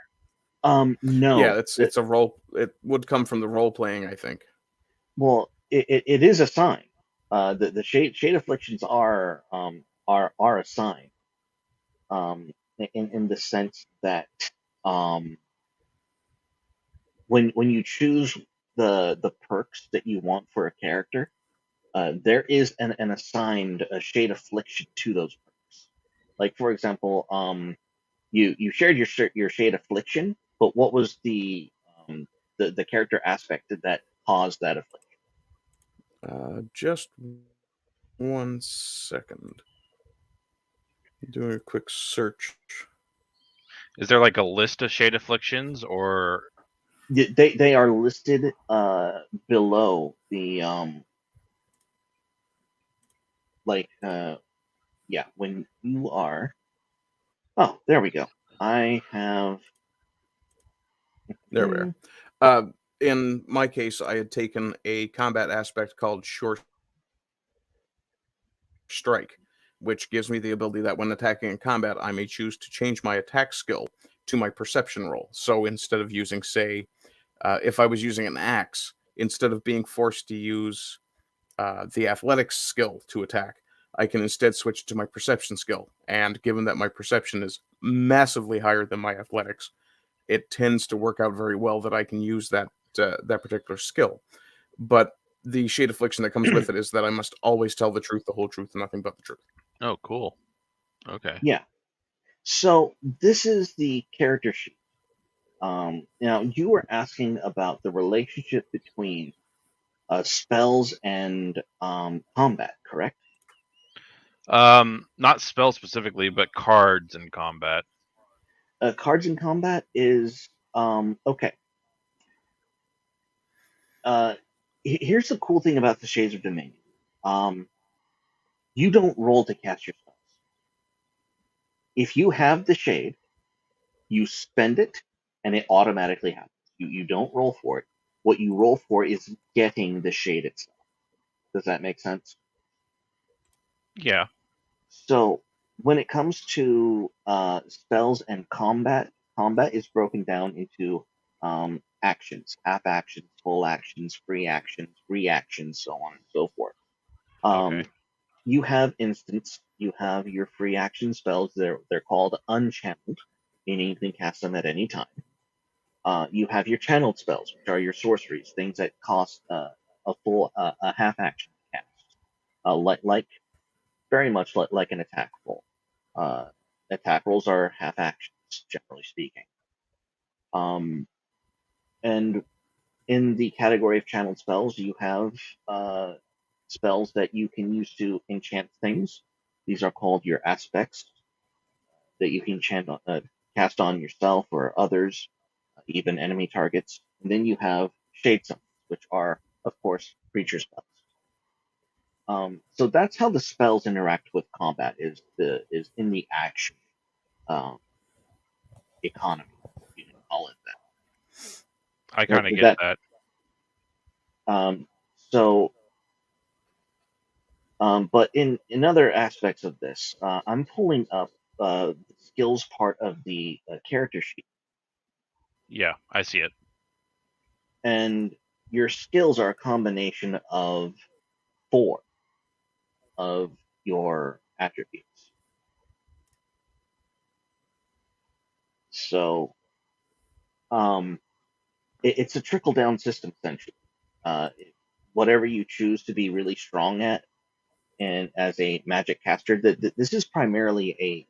No. Yeah, it's a role. It would come from the role playing, I think. Well, it is a sign. The shade afflictions are a sign. In the sense that um, when you choose the perks that you want for a character, there is an assigned a shade affliction to those perks. Like for example, you shared your shade affliction, but what was the character aspect that caused that affliction? Just 1 second. Doing a quick search. Is there like a list of shade afflictions, or They are listed below the like yeah, when you are, oh, there we go. I have There we are. In my case, I had taken a combat aspect called Short Strike, which gives me the ability that when attacking in combat, I may choose to change my attack skill to my perception roll. So instead of using, say, If I was using an axe, instead of being forced to use the athletics skill to attack, I can instead switch to my perception skill. And given that my perception is massively higher than my athletics, it tends to work out very well that I can use that particular skill. But the shade affliction that comes with it is that I must always tell the truth, the whole truth, and nothing but the truth. Oh, cool. Okay. Yeah. So this is the character sheet. Now you were asking about the relationship between spells and combat, correct? Not spell specifically, but cards in combat. Cards in combat is okay. Here's the cool thing about the Shades of Dominion. You don't roll to cast your spells. If you have the shade, you spend it, and it automatically happens. You don't roll for it. What you roll for is getting the shade itself. Does that make sense? Yeah. So when it comes to spells and combat, combat is broken down into actions, half actions, full actions, free actions, reactions, so on and so forth. Okay. You have instants, you have your free action spells. They're called unchanneled, meaning you can cast them at any time. You have your channeled spells, which are your sorceries, things that cost a half action to cast, like very much like an attack roll. Uh, Attack rolls are half actions, generally speaking. And in the category of channeled spells, you have spells that you can use to enchant things. These are called your aspects that you can cast on yourself or others, even enemy targets. And then you have shade summons, which are, of course, creature spells. So that's how the spells interact with combat. Is in the action um, economy, if you can call it I that. kind of get That that. um, so But in other aspects of this, I'm pulling up the skills part of the character sheet, Yeah, I see it. and your skills are a combination of four of your attributes. So it's a trickle down system essentially. Uh, Whatever you choose to be really strong at, and as a magic caster, this is primarily a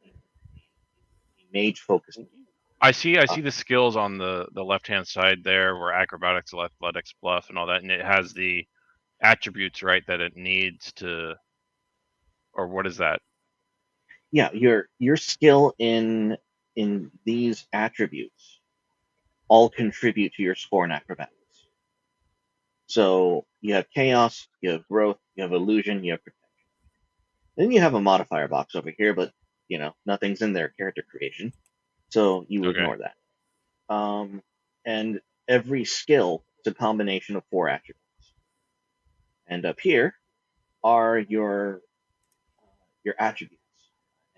mage focused game. I see Uh, the skills on the left hand side there, where acrobatics, athletics, bluff, and all that, and it has the attributes, right, that it needs to, or what is that? yeah, your skill in these attributes all contribute to your score in acrobatics. So you have chaos, you have growth, you have illusion, you have protection. Then you have a modifier box over here, but nothing's in there character creation, so you Okay. ignore that. And every skill is a combination of four attributes. And up here are your attributes.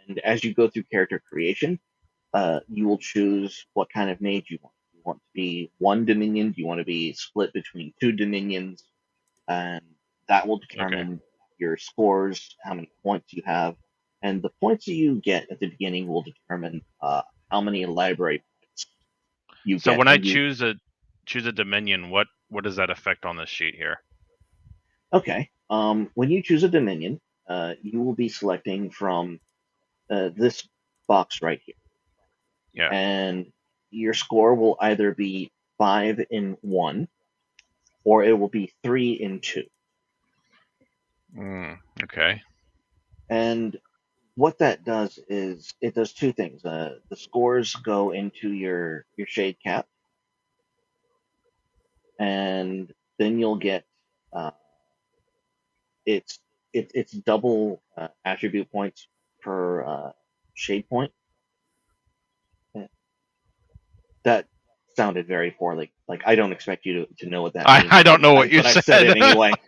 And as you go through character creation, you will choose what kind of mage you want. You want to be one dominion? Do you want to be split between two dominions? And that will Okay. determine your scores, how many points you have, and the points you get at the beginning will determine how many library points you So get. when I And you choose a dominion, what does that affect on this sheet here? Okay. When you choose a dominion, you will be selecting from this box right here, Yeah. and your score will either be 5 in 1 or it will be 3 in 2. Okay. And what that does is it does two things. The scores go into your shade cap, and then you'll get uh, it's it's double attribute points per shade point. That sounded very poorly. Like I don't expect you to know what that means, I but don't know what you I've said said. it anyway.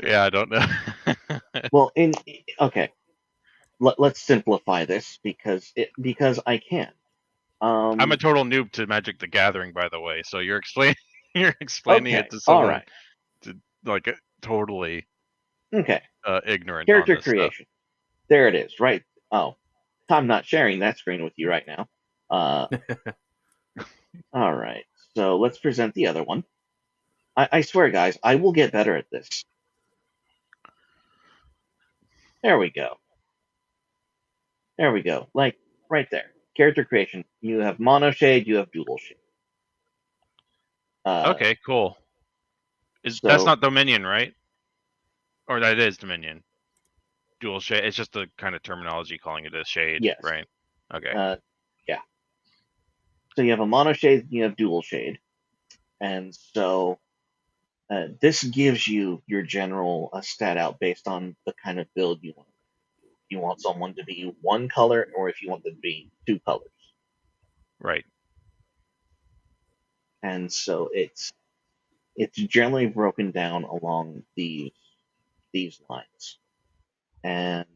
Yeah, I don't know. Well, okay, let's simplify this because I can. I'm a total noob to Magic the Gathering, by the way. So you're explaining explaining Okay, it to all someone right. to like totally Okay, ignorant on character this stuff. creation. There it is, right? Oh, I'm not sharing that screen with you right now. All right, so let's present the other one. I swear, guys, I will get better at this. There we go. There we go. Like, right there. Character creation. You have mono shade, you have dual shade. Okay, cool. That's So, not Dominion, right? Or that is Dominion. Dual shade. It's just the kind of terminology calling it a shade, yes. right? Okay. Yeah. So you have a mono shade, you have dual shade. And so this gives you your general stat out based on the kind of build you want. You want someone to be one color, or if you want them to be two colors. Right. And so it's generally broken down along these lines, and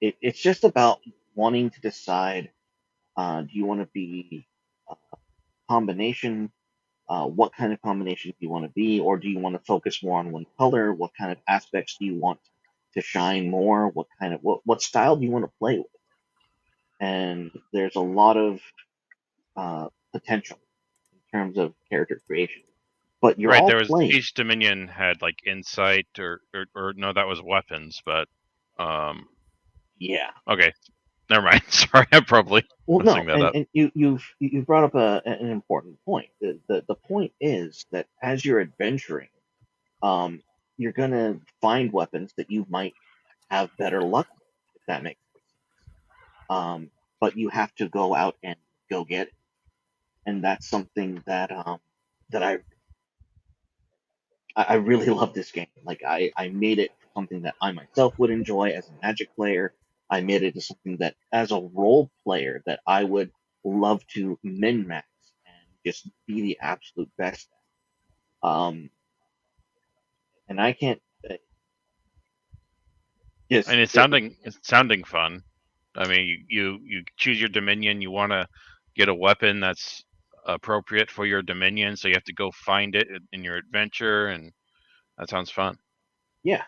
it's just about wanting to decide: do you want to be a combination? What kind of combination do you want to be, or do you want to focus more on one color? What kind of aspects do you want to shine more? What style do you want to play with? And there's a lot of potential in terms of character creation. But you're Right. all There was playing. each Dominion had like insight or no, that was weapons, but Yeah. okay. Never mind. Sorry, I'm probably Well, messing no, that up. and you brought up an important point. The point is that as you're adventuring, um, you're gonna find weapons that you might have better luck with, if that makes sense. But you have to go out and go get it, and that's something that I really love this game. Like I made it something that I myself would enjoy as a Magic player. I made it to something that, as a role player, that I would love to min max and just be the absolute best at. And I can't just And it's sounding fun. I mean, you choose your Dominion. You want to get a weapon that's appropriate for your Dominion, so you have to go find it in your adventure, and that sounds fun. yeah.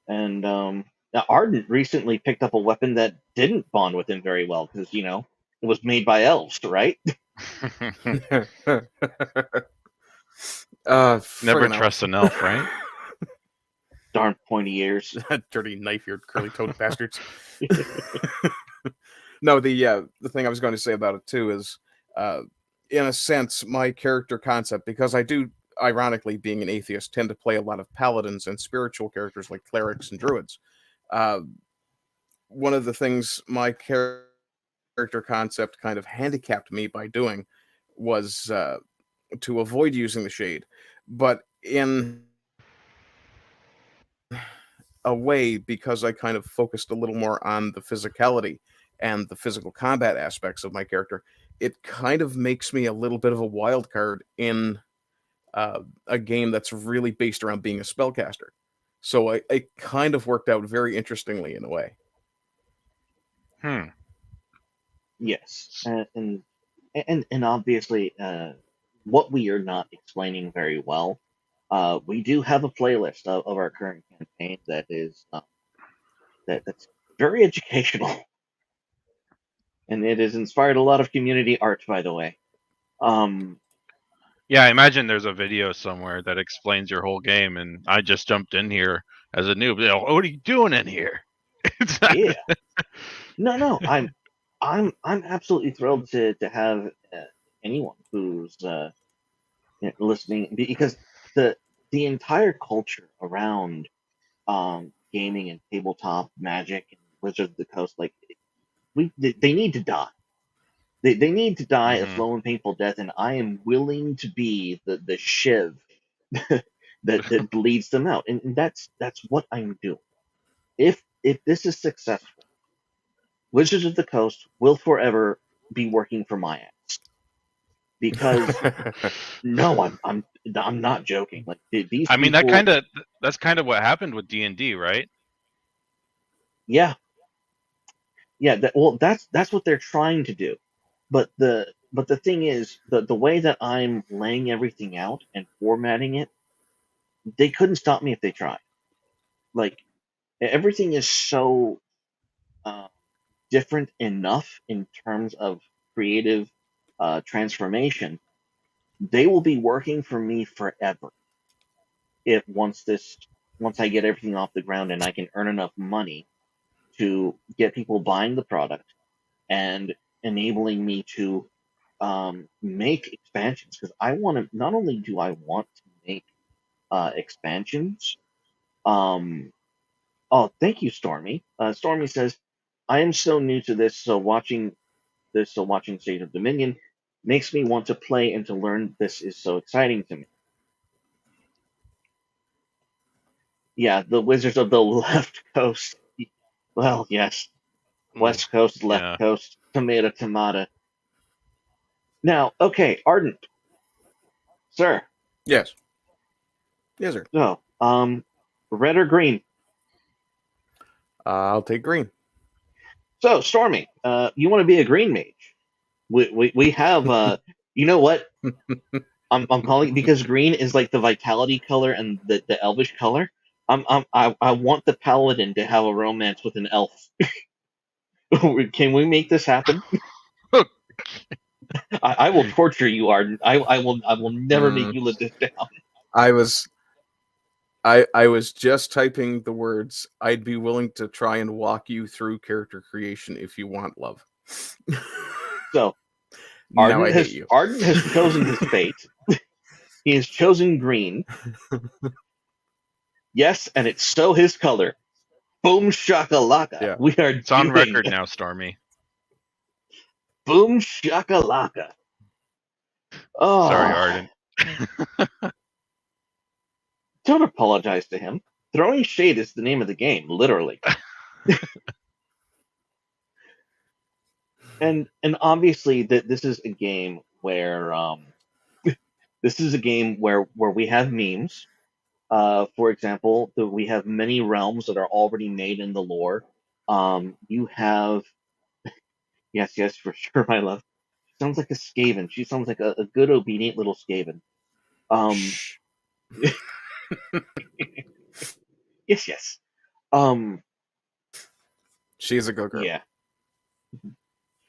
And now Arden recently picked up a weapon that didn't bond with him very well because it was made by elves, right? Never Friggin' trust elf. an elf, right? Darn pointy ears. Dirty knife-eared curly-toed bastards. No, the thing I was going to say about it too is, in a sense, my character concept, because I do, ironically, being an atheist, tend to play a lot of paladins and spiritual characters like clerics and druids. Uh, One of the things my character concept kind of handicapped me by doing was to avoid using the shade, but in a way, because I kind of focused a little more on the physicality and the physical combat aspects of my character, it kind of makes me a little bit of a wild card in a game that's really based around being a spellcaster. So it kind of worked out very interestingly in a way. Hmm. Yes, and obviously, what we are not explaining very well, we do have a playlist of our current campaign that is that's very educational, and it has inspired a lot of community art, by the way. Um, Yeah, I imagine there's a video somewhere that explains your whole game, and I just jumped in here as a noob. What are you doing in here? yeah, no, I'm absolutely thrilled to have anyone who's listening, because the entire culture around gaming and tabletop magic and Wizards of the Coast, like they need to die. They need to die a Hmm. slow and painful death, and I am willing to be the shiv that bleeds them out, and that's what I'm doing. If this is successful, Wizards of the Coast will forever be working for my ass, because no, I'm not joking. Like these I mean, people, that's kind of what happened with D&D, right? yeah, yeah. Well, that's what they're trying to do. but the thing is, the way that I'm laying everything out and formatting it, they couldn't stop me if they tried. Like everything is so uh, different enough in terms of creative transformation. They will be working for me forever if once I get everything off the ground and I can earn enough money to get people buying the product and enabling me to make expansions, because I want to, not only do I want to make expansions. Oh, thank you, Stormy. Stormy says, I am so new to this, so watching State of Dominion makes me want to play and to learn. This is so exciting to me. Yeah, the Wizards of the Left Coast. Well, yes, Well, West Coast, Left yeah. Coast, tomato, tomato. Now, okay, Ardent, sir. Yes. Yes, sir. So, red or green? I'll take green. So, Stormy, you want to be a green mage? We have you know what? I'm calling it because green is like the vitality color and the elvish color. I want the paladin to have a romance with an elf. Can we make this happen? I will torture you, Arden. I will never make Mm, you live this down. I was I was just typing the words. I'd be willing to try and walk you through character creation if you want love. So Now I hate you. Arden has chosen his fate. He has chosen green. Yes, and it's so his color. Boom shakalaka. Yeah. We are It's on doing record now, Stormy. boom shakalaka. Sorry, Oh, Arden. don't apologize to him. Throwing shade is the name of the game, literally. And obviously that this is a game where we have memes. For example, we have many realms that are already made in the lore. You have yes, for sure, my love. She sounds like a Skaven. She sounds like a good, obedient little Skaven. Um, Shh. yes. Um, She's a good girl. yeah.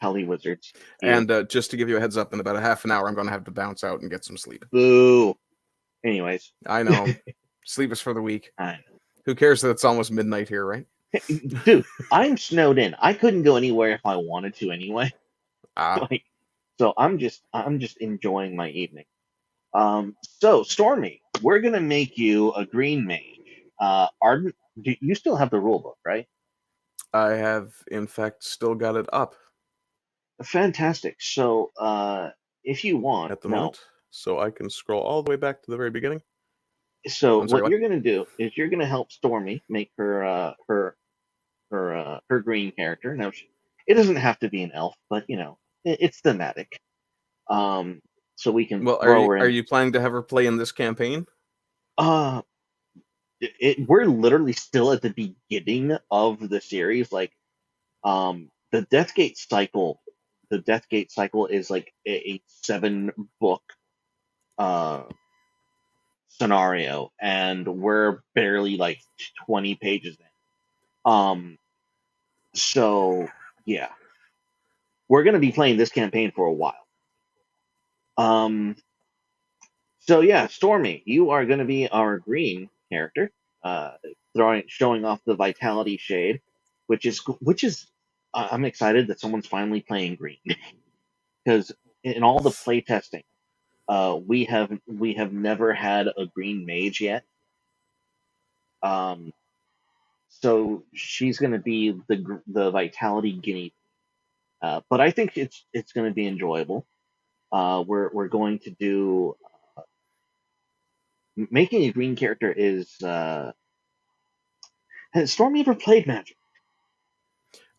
Holly Wizards. You. And just to give you a heads up, in about a half an hour, I'm going to have to bounce out and get some sleep. Boo. Anyways, I know. Sleep is for the weak. I know. Who cares that it's almost midnight here, right? Dude, I'm snowed in. I couldn't go anywhere if I wanted to anyway. Ah, Like, so I'm just enjoying my evening. So Stormy, we're gonna make you a green mage. Arden, you still have the rule book, right? I have, in fact, still got it up Fantastic. So, if you want, at the no. moment, so I can scroll all the way back to the very beginning. So I'm sorry, what what? you're gonna do is you're gonna help Stormy make her green character. Now, it doesn't have to be an elf, but it's thematic. Um, so we can Well, throw her are in. you planning to have her play in this campaign? Uh, we're literally still at the beginning of the series. Like, the Deathgate cycle is like a 7 book uh scenario, and we're barely like 20 pages in. So yeah, we're gonna be playing this campaign for a while. Um, so yeah, Stormy, you are gonna be our green character, uh, showing off the vitality shade, which is I'm excited that someone's finally playing green because in all the play testing, we have never had a green mage yet. Um, so she's gonna be the vitality guinea. But I think it's going to be enjoyable. We're going to do making a green character is. Has Stormy ever played Magic?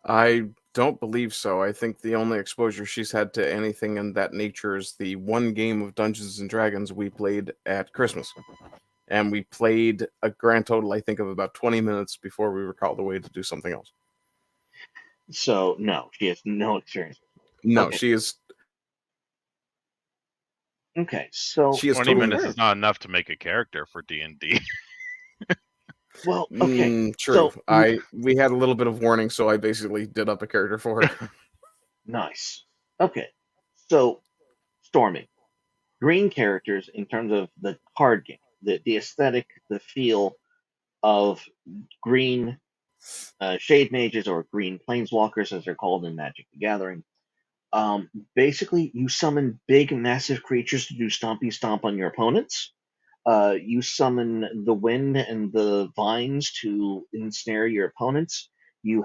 I don't believe so. I think the only exposure she's had to anything in that nature is the one game of Dungeons and Dragons we played at Christmas. And we played a grand total, I think, of about 20 minutes before we were called away to do something else. So no, she has no experience. No, Okay, she is. Okay, so She is 20 totally minutes right. is not enough to make a character for D&D. well, okay, True. so We had a little bit of warning, so I basically did up a character for her. nice. Okay, so Stormy, green characters in terms of the card game, the aesthetic, the feel of green shade mages or green planeswalkers, as they're called in Magic the Gathering. Basically, you summon big, massive creatures to do stompy stomp on your opponents. You summon the wind and the vines to ensnare your opponents. You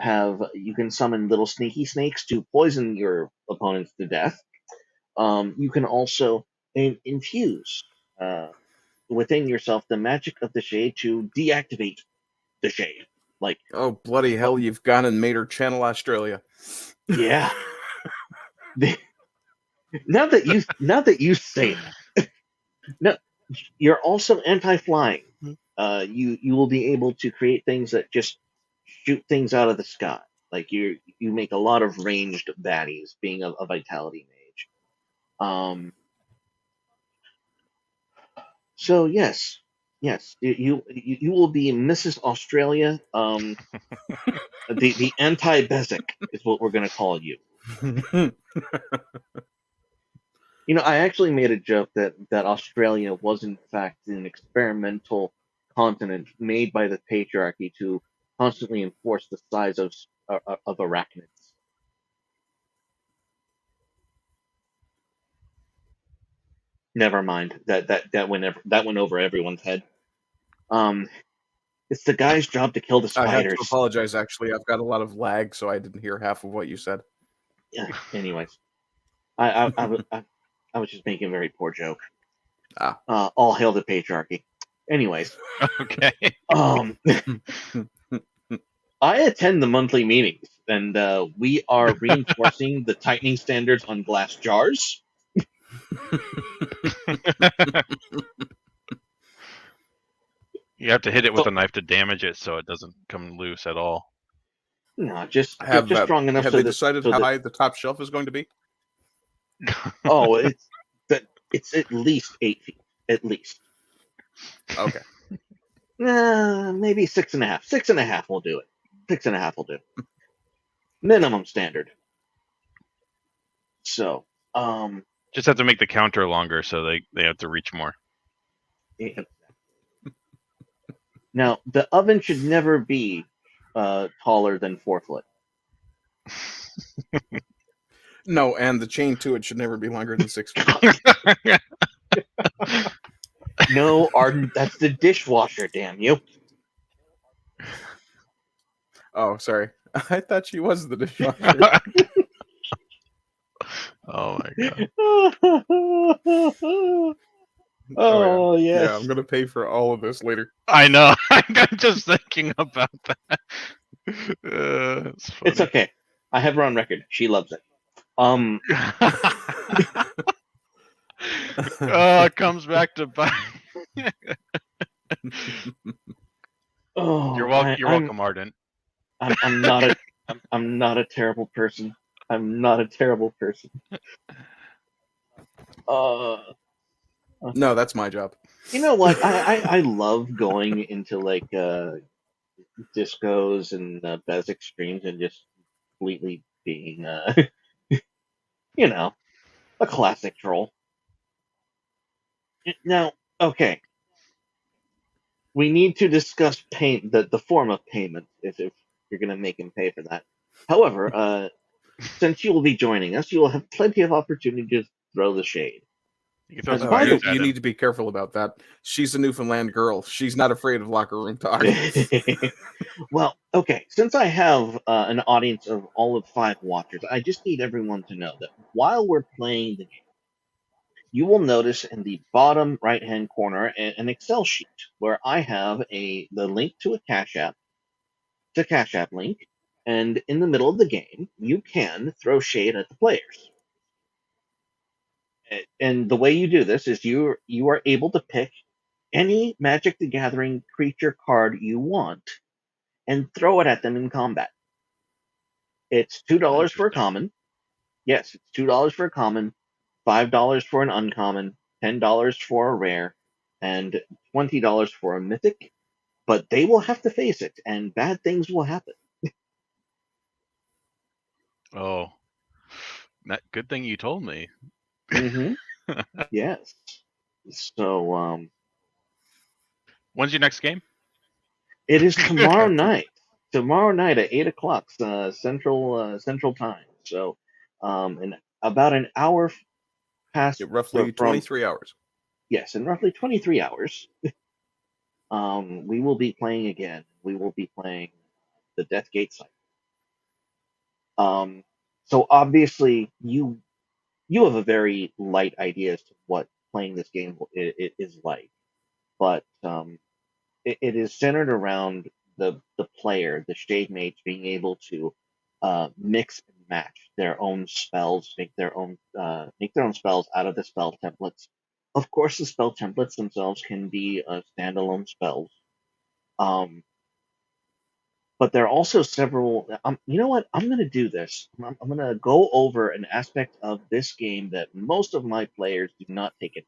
can summon little sneaky snakes to poison your opponents to death. You can also infuse within yourself the magic of the shade to deactivate the shade. Like, Oh, bloody hell, you've gone and made her channel Australia. yeah. Now that you say that, no, you're also anti-flying. You will be able to create things that just shoot things out of the sky. Like you make a lot of ranged baddies, being a vitality mage. So yes, you will be Mrs. Australia. The anti-Bezic is what we're going to call you. I actually made a joke that Australia was in fact an experimental continent made by the patriarchy to constantly enforce the size of arachnids. Never mind. That went over everyone's head. Um, it's the guy's job to kill the I have to spiders. apologize, actually. I've got a lot of lag, so I didn't hear half of what you said. Yeah. Anyways, I was just making a very poor joke. Ah. All hail the patriarchy. Anyways, Okay. I attend the monthly meetings, and we are reinforcing the tightening standards on glass jars. You have to hit it with So, a knife to damage it so it doesn't come loose at all. no, just Have strong enough have so they that decided how high the top shelf is going to be? oh, it's at least 8 feet, at least. Okay. Maybe 6.5. 6.5 will do it. 6.5 will do. Minimum standard. So, Just have to make the counter longer so they have to reach more. yeah. Now the oven should never be taller than 4 foot. No, and the chain to it should never be longer than 6 feet. No, Arden, that's the dishwasher. Damn you! Oh, sorry. I thought she was the dishwasher. Oh my god. Oh yeah. yes. Yeah, I'm gonna pay for all of this later. I know. I'm just thinking about that. It's funny. It's okay. I have her on record. She loves it. It comes back to bite. Oh, You're welcome, Arden. I'm not a I'm not a terrible person. I'm not a terrible person. No, that's my job. You know what? I love going into like discos and Bezic streams and just completely being a classic troll. Now, okay, we need to discuss the form of payment if you're going to make him pay for that. However, since you will be joining us, you will have plenty of opportunity to throw the shade. You can throw some by the- items at You him. need to be careful about that. She's a Newfoundland girl. She's not afraid of locker room talk. Well, okay, since I have an audience of all of 5 watchers, I just need everyone to know that while we're playing the game, you will notice in the bottom right-hand corner an Excel sheet where I have the link to a Cash App, link, and in the middle of the game, you can throw shade at the players. And the way you do this is you are able to pick any Magic the Gathering creature card you want and throw it at them in combat. It's $2 for a Interesting. common. Yes, it's $2 for a common, $5 for an uncommon, $10 for a rare, and $20 for a mythic. But they will have to face it, and bad things will happen. Oh, good thing you told me. Mm-hmm. Yes. So When's your next game? it is tomorrow night. Tomorrow night at 8 o'clock Central Time. So in about an hour past Roughly from 23 hours. yes, in roughly 23 hours, we will be playing again. We will be playing the Death Gate cycle. So obviously you have a very light idea as to what playing this game it is like, but it is centered around the player, the shade mage, being able to mix and match their own spells, make their own spells out of the spell templates. Of course, the spell templates themselves can be standalone spells, um, but there are also several. You know what? I'm going to do this. I'm going to go over an aspect of this game that most of my players do not take it.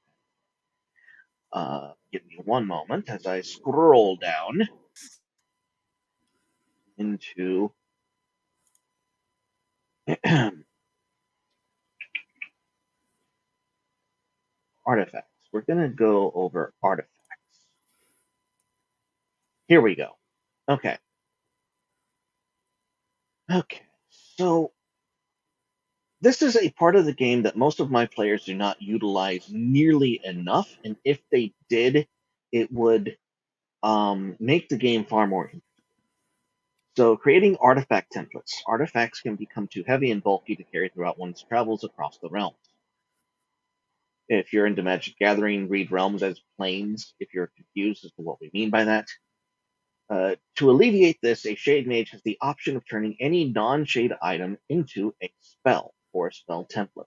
Give me one moment as I scroll down into artifacts. We're going to go over artifacts. Here we go. Okay. Okay. So this is a part of the game that most of my players do not utilize nearly enough, and if they did, it would make the game far more interesting. So creating artifact templates. Artifacts can become too heavy and bulky to carry throughout one's travels across the realms. If you're into Magic Gathering, read realms as planes if you're confused as to what we mean by that. To alleviate this, a Shade Mage has the option of turning any non-shade item into a spell or a spell template,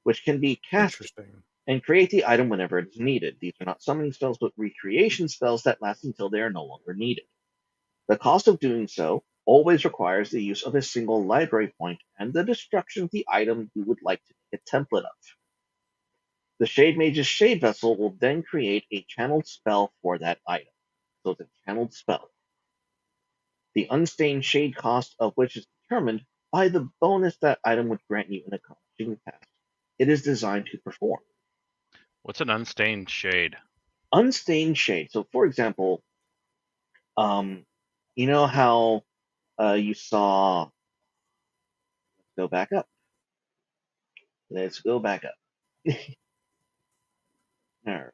which can be casted Interesting. and create the item whenever it is needed. These are not summoning spells, but recreation spells that last until they are no longer needed. The cost of doing so always requires the use of a single library point and the destruction of the item you would like to make a template of. The Shade Mage's Shade Vessel will then create a channeled spell for that item. So it's a channeled spell, the unstained shade cost of which is determined by the bonus that item would grant you in accomplishing the task it is designed to perform. What's an unstained shade? Unstained shade. So, for example, um, you know how you saw. Let's go back up. Let's go back up. All right.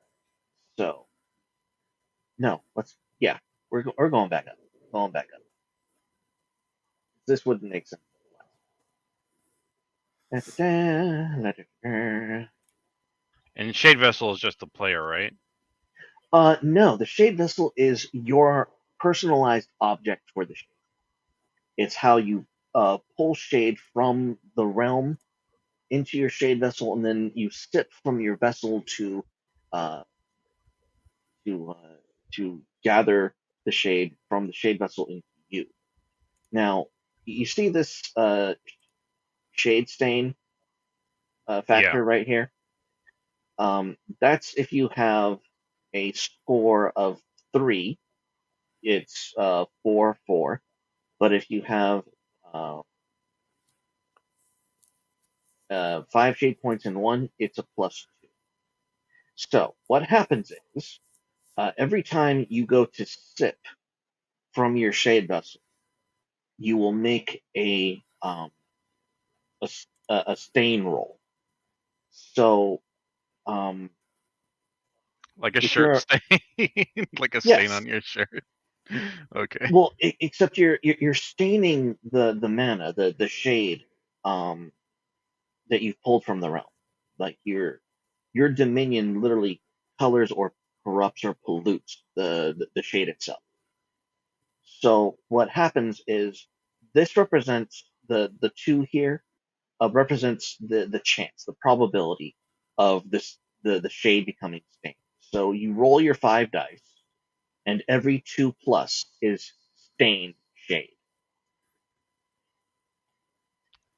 So, no, let's. Yeah, we're going back up. Going back up. This wouldn't make sense. And shade vessel is just the player, right? No, the shade vessel is your personalized object for the shade. It's how you pull shade from the realm into your shade vessel, and then you sip from your vessel uh, to gather the shade from the shade vessel into you. Now, you see this shade stain Yeah. factor right here. That's if you have a score of 3, it's 4/4. But if you have uh, 5 shade points in one, it's a +2. So what happens is every time you go to sip from your shade vessel, you will make a stain roll. So um, Like a if shirt you're stain. Like a stain yes, on your shirt. Okay. well, except you're staining the mana, the shade um, that you've pulled from the realm. Like your dominion literally colors or corrupts or pollutes the shade itself. So what happens is this represents the two here represents the chance, the probability of this the shade becoming stained. So you roll your 5 dice, and every 2+ is stained shade.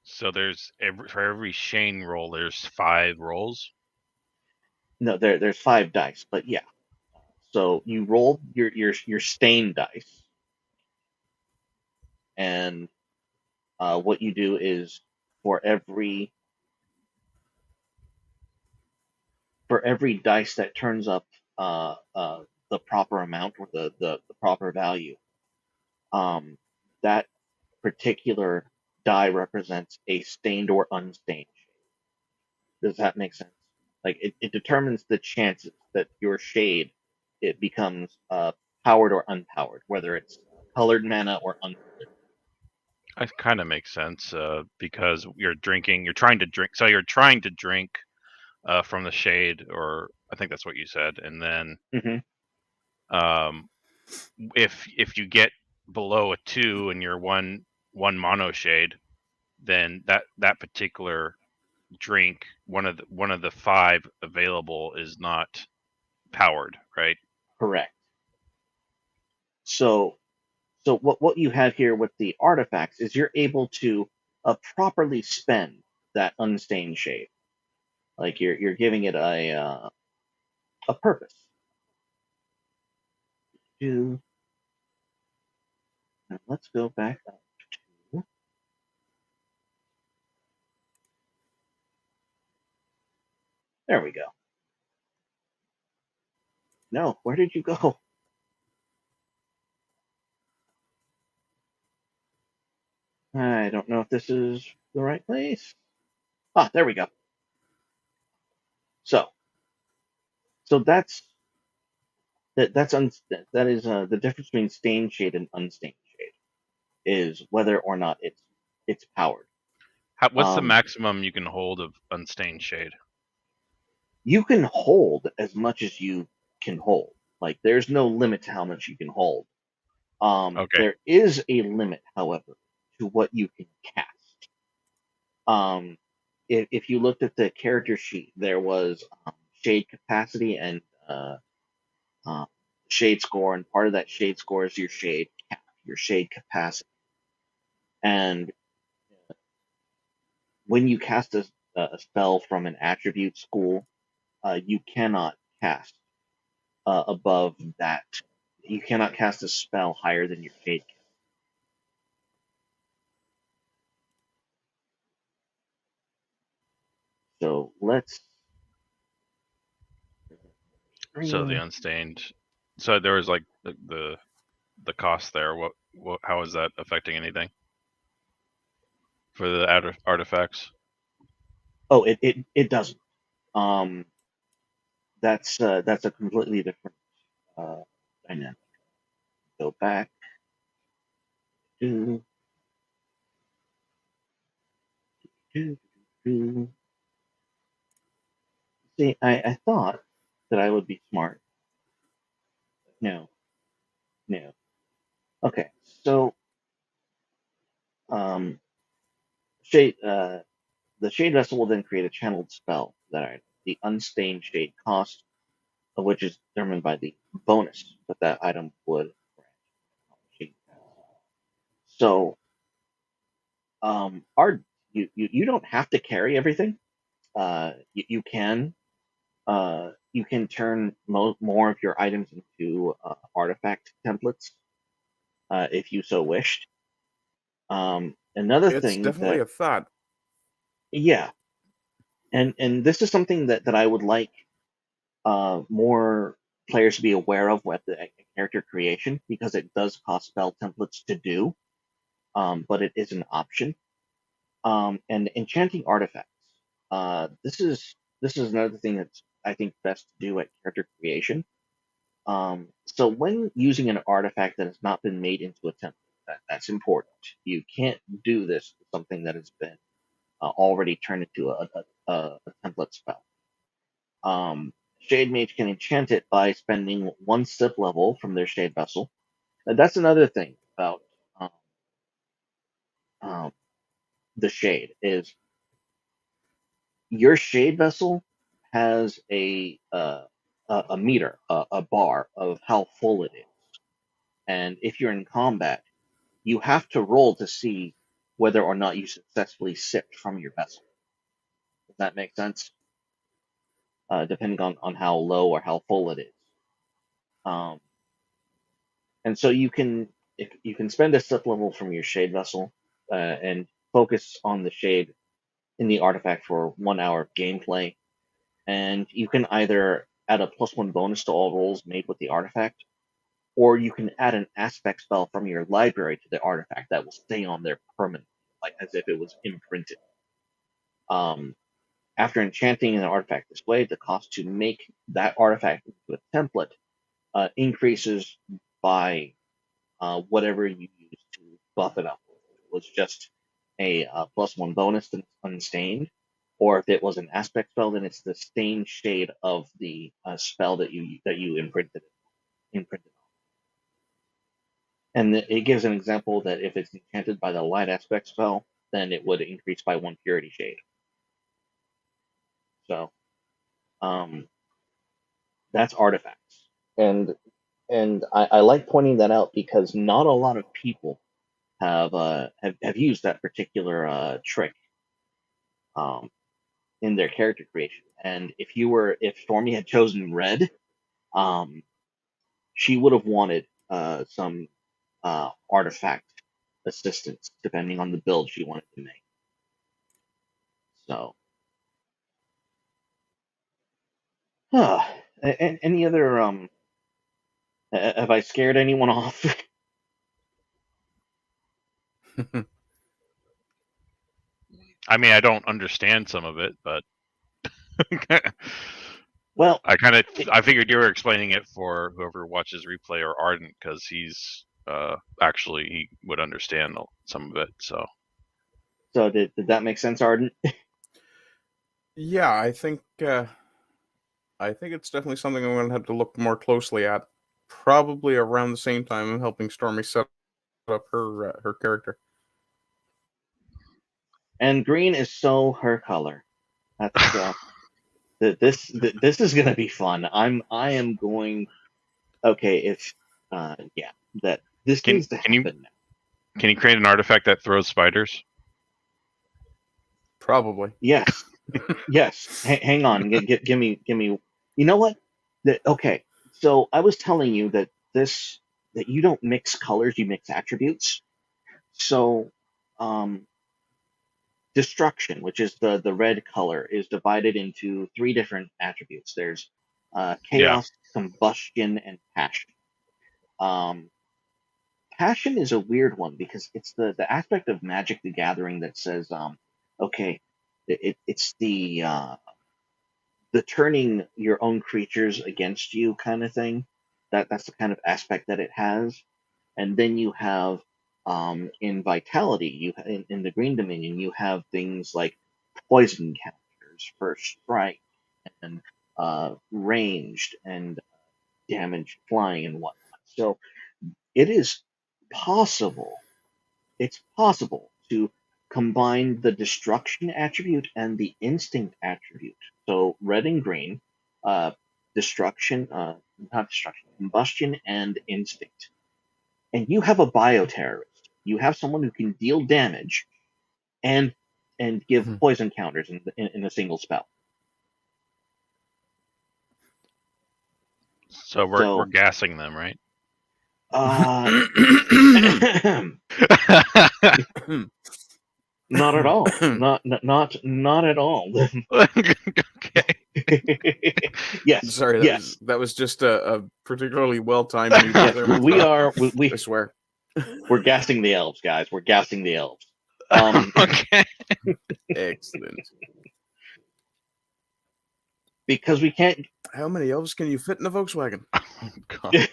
So there's for every Shane roll, there's 5 rolls. No, there's 5 dice, but yeah. So you roll your stain dice, and what you do is for every for every dice that turns up uh, uh, the proper amount or the proper value, um, that particular die represents a stained or unstained shade. Does that make sense? Like it determines the chances that your shade it becomes powered or unpowered, whether it's colored mana or uncolored. That kind of makes sense because you're trying to drink. So you're trying to drink from the shade, or I think that's what you said. And then Hmm. um, if you get below a 2 and you're one mono shade, then that particular drink, one of the 5 available, is not powered, right? Correct. So what you have here with the artifacts is you're able to properly spend that unstained shade. Like you're giving it a purpose. To Now let's go back up to there we go. No, where did you go? I don't know if this is the right place. Ah, there we go. So so that's that is the difference between stained shade and unstained shade is whether or not it's powered. What's the Um, maximum you can hold of unstained shade? you can hold as much as you can hold. Like there's no limit to how much you can hold. Okay. There is a limit, however, to what you can cast. Um, if you looked at the character sheet, there was shade capacity and uh, shade score, and part of that shade score is your shade cap, your shade capacity. And when you cast a spell from an attribute school, you cannot cast above that. You cannot cast a spell higher than your shade cap. So let's So the screen. unstained. So there was like the cost there. What how is that affecting anything for the artifacts? Oh, it doesn't. Um, that's a completely different uh, dynamic. Go back to to to. See, I thought that I would be smart. No, no. Okay, so um, shade the shade vessel will then create a channeled spell that the unstained shade cost, of which is determined by the bonus that that item would grant. So our you don't have to carry everything. You can turn more of your items into artifact templates if you so wished. Another It's thing definitely that a thought. yeah, and this is something that I would like more players to be aware of with the character creation because it does cost spell templates to do, but it is an option. And enchanting artifacts. This is another thing that's I think best to do at character creation. So when using an artifact that has not been made into a template, that's important. You can't do this with something that has been already turned into a template spell. Shade Mage can enchant it by spending 1 sip level from their Shade Vessel. That's another thing about um, um, the Shade is your Shade Vessel has a meter, a bar of how full it is, and if you're in combat, you have to roll to see whether or not you successfully sipped from your vessel. Does that make sense? depending on how low or how full it is. Um, and so you can spend a slip level from your shade vessel and focus on the shade in the artifact for 1 hour of gameplay, and you can either add a +1 bonus to all rolls made with the artifact, or you can add an aspect spell from your library to the artifact that will stay on there permanently, like as if it was imprinted. Um, After enchanting an artifact this way, the cost to make that artifact into a template increases by whatever you use to buff it up. If it was just a +1 bonus to unstained, or if it was an aspect spell, then it's the stained shade of the spell that you imprinted. And it gives an example that if it's enchanted by the light aspect spell, then it would increase by 1 purity shade. So um, that's artifacts, and I like pointing that out because not a lot of people have used that particular trick um, in their character creation. And if Stormy had chosen red, um, she would have wanted some artifact assistance depending on the build she wanted to make. So, any other have I scared anyone off? I mean, I don't understand some of it, but Well, I figured you were explaining it for whoever watches replay or Ardent because he's actually he would understand some of it. so did that make sense, Arden? Yeah, I think it's definitely something I'm going to have to look more closely at. Probably around the same time I'm helping Stormy set up her character. And green is so her color. That's this is gonna be fun. I am going. Okay, if yeah, that this can needs to can you happen now. can you create an artifact that throws spiders? Probably. Yes, yes. Hang on. Give me. You know what? Okay. So I was telling you that you don't mix colors, you mix attributes. So, um, destruction, which is the red color, is divided into three different attributes. There's Yeah, chaos, combustion, and passion. Um, Passion is a weird one because it's the aspect of Magic the Gathering that says, okay, it's the turning your own creatures against you kind of thing. That's the kind of aspect that it has. And then you have in Vitality, in the Green Dominion, you have things like poison counters, first strike, and ranged and damage flying and whatnot. So it is possible. It's possible to combine the destruction attribute and the instinct attribute. So red and green, uh, destruction, not destruction, combustion and instinct. And you have a bioterrorist. You have someone who can deal damage and give poison counters in a single spell. so we're So gassing them, right? uh, not at all. Not at all. Okay. Yes, Sorry, yes, that was just a particularly well timed needle yes. there. We are I swear. we're gassing the elves, guys. We're gassing the elves. Okay. Excellent. Because we can't. How many elves can you fit in a Volkswagen? Oh, God.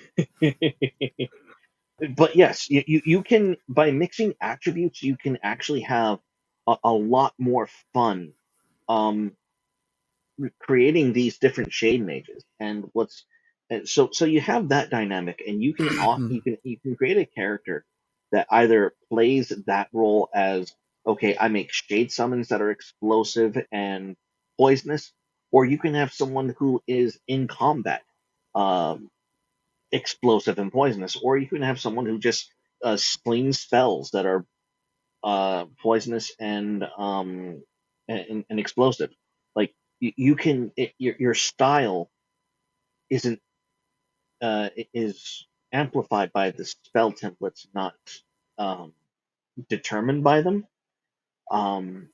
But yes, you can, by mixing attributes, you can actually have a lot more fun creating these different shade mages. And so you have that dynamic, and you can create a character that either plays that role as, okay, I make shade summons that are explosive and poisonous, or you can have someone who is in combat, um, explosive and poisonous, or you can have someone who just slings spells that are poisonous and explosive. Like you can your style isn't is amplified by the spell templates, not um, determined by them. Um,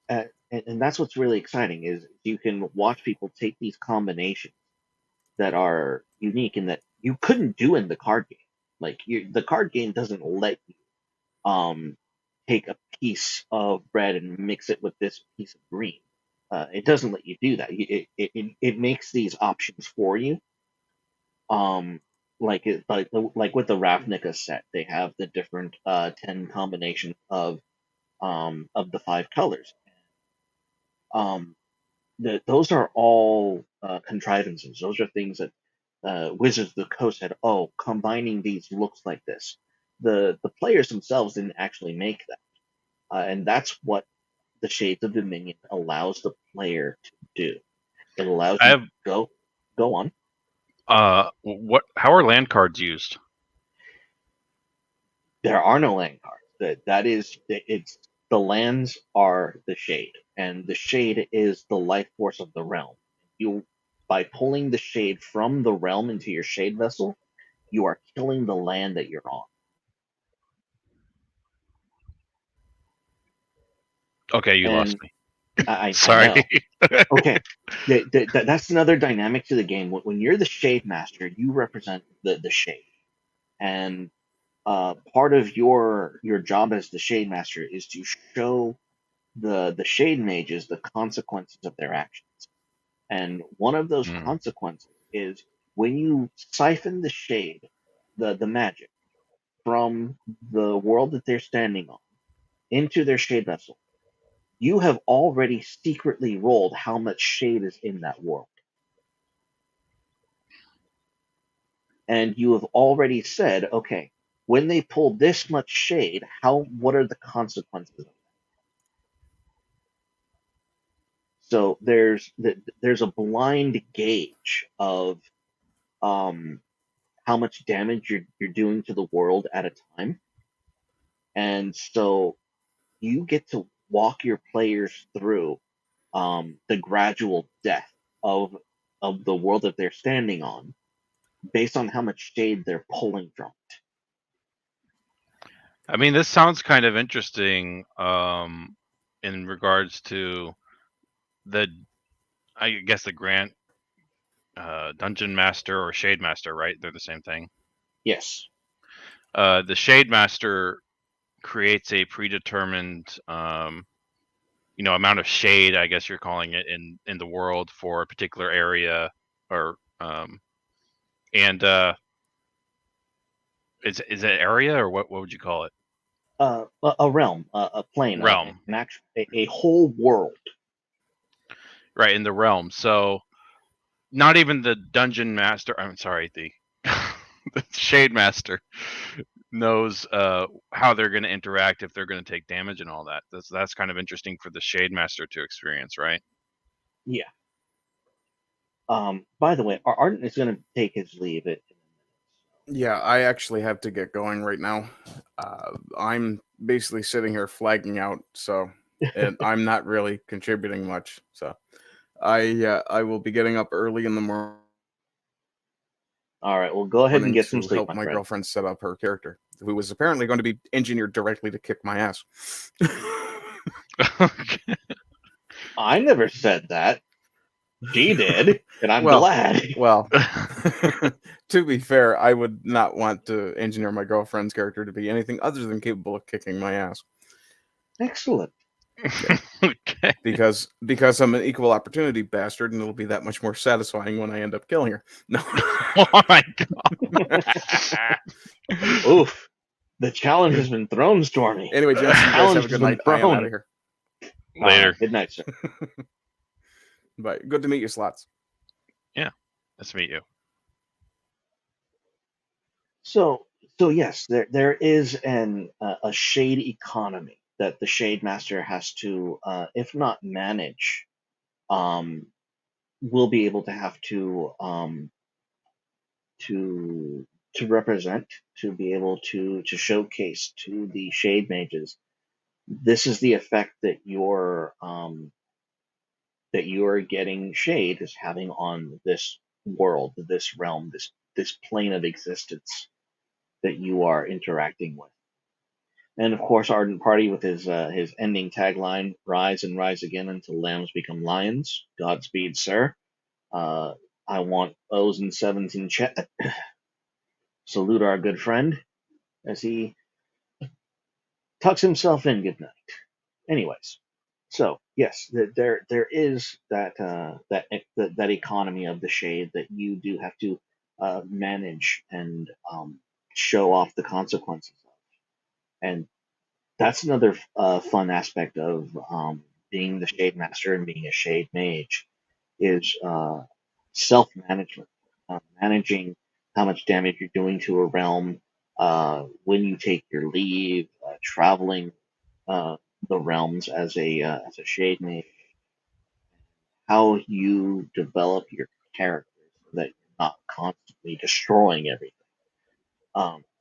and that's what's really exciting is you can watch people take these combinations that are unique and that you couldn't do in the card game. Like the card game doesn't let you um, take a piece of bread and mix it with this piece of green. It doesn't let you do that. It makes these options for you. Like with the Ravnica set, they have the different 10 combinations of the 5 colors. Um, those are all contrivances. Those are things that Wizards of the Coast said, "Oh, combining these looks like this." The players themselves didn't actually make that, and that's what the Shades of Dominion allows the player to do. It allows I you to have go on. what? How are land cards used? There are no land cards. That is it's the lands are the shade, and the shade is the life force of the realm. You by pulling the shade from the realm into your shade vessel, you are killing the land that you're on. Okay, you lost And me. I Sorry. know. Okay, that's another dynamic to the game. When you're the shade master, you represent the shade, and part of your job as the shade master is to show the shade mages the consequences of their actions. And one of those Hmm. consequences is when you siphon the shade, the magic, from the world that they're standing on into their shade vessel, you have already secretly rolled how much shade is in that world. And you have already said, okay, when they pull this much shade, what are the consequences? So there's a blind gauge of um, how much damage you're doing to the world at a time, and so you get to walk your players through the gradual death of the world that they're standing on, based on how much shade they're pulling from it. I mean, this sounds kind of interesting in regards to the, I guess the Grant Dungeon Master or Shade Master, right? They're the same thing. Yes. The Shade Master creates a predetermined, amount of shade, I guess you're calling it, in the world for a particular area, or and is it area, or what would you call it? A realm, a plane, Realm, a whole world. right? In the realm. So not even the dungeon master. I'm sorry, the the shade master knows how they're going to interact, if they're going to take damage and all that. That's kind of interesting for the shade master to experience, right? Yeah. By the way, Arden is going to take his leave at. Yeah, I actually have to get going right now. I'm basically sitting here flagging out, so and I'm not really contributing much. So I will be getting up early in the morning All right, well, go ahead and get some to sleep, help my my friend. girlfriend set up her character, who was apparently going to be engineered directly to kick my ass. I never said that. She did, and I'm Well, glad. well, to be fair, I would not want to engineer my girlfriend's character to be anything other than capable of kicking my ass. Excellent. Okay. Because I'm an equal opportunity bastard, and it'll be that much more satisfying when I end up killing her. No. Oh my god. Oof. The challenge has been thrown, Stormy. Anyway, gents, you guys have a Challenge has good been night. I am out thrown. of here. Later. Good night, sir. Bye. Good to meet you, Slots. Yeah. Nice to meet you. So, yes, there is a shade economy that the shade master has to, if not manage, um, will be able to have to to represent, to be able to showcase to the shade mages. This is the effect that that you are getting shade is having on this world, this realm, this plane of existence that you are interacting with. And of course, Ardent Party with his ending tagline: "Rise and rise again until lambs become lions." Godspeed, sir. Uh, I want O's and sevens in chat. Salute our good friend as he tucks himself in. Good night. Anyways, so yes, there is that economy of the shade that you do have to manage and show off the consequences of, and that's another fun aspect of being the shade master and being a shade mage is self management, managing how much damage you're doing to a realm, when you take your leave, traveling uh, the realms as a shade mage, how you develop your character so that you're not constantly destroying everything.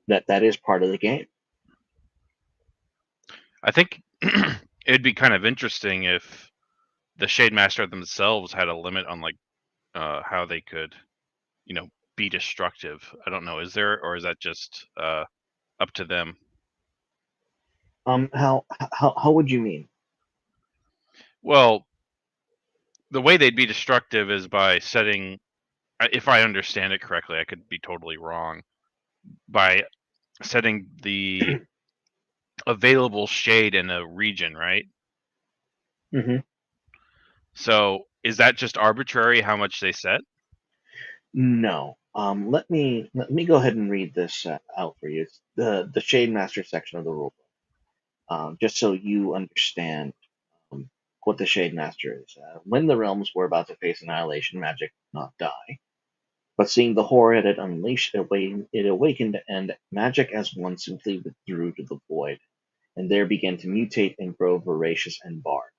That is part of the game. I think it'd be kind of interesting if the Shade Master themselves had a limit on like how they could, be destructive. I don't know. Is there, or is that just up to them? How would you mean? Well, the way they'd be destructive is by setting, if I understand it correctly, I could be totally wrong, by setting the available shade in a region, right? Hmm. So is that just arbitrary how much they set? No. Let me go ahead and read this out for you. It's the Shade Master section of the rule book, just so you understand um, what the Shade Master is. When the realms were about to face annihilation, magic did not die. But seeing the horror it had unleashed, it awakened, and magic as one simply withdrew to the void, and there began to mutate and grow voracious and barbed.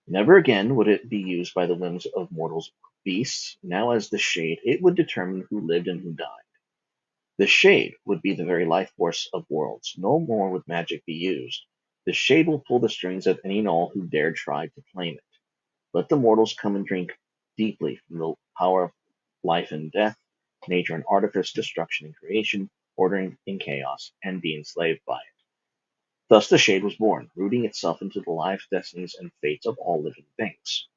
Never again would it be used by the whims of mortals or beasts. Now, as the shade, it would determine who lived and who died. The shade would be the very life force of worlds. No more would magic be used. The shade will pull the strings of any and all who dare try to claim it. Let the mortals come and drink deeply from the power of life and death, nature and artifice, destruction and creation, ordering and chaos, and be enslaved by it. Thus the shade was born, rooting itself into the lives, destinies, and fates of all living things.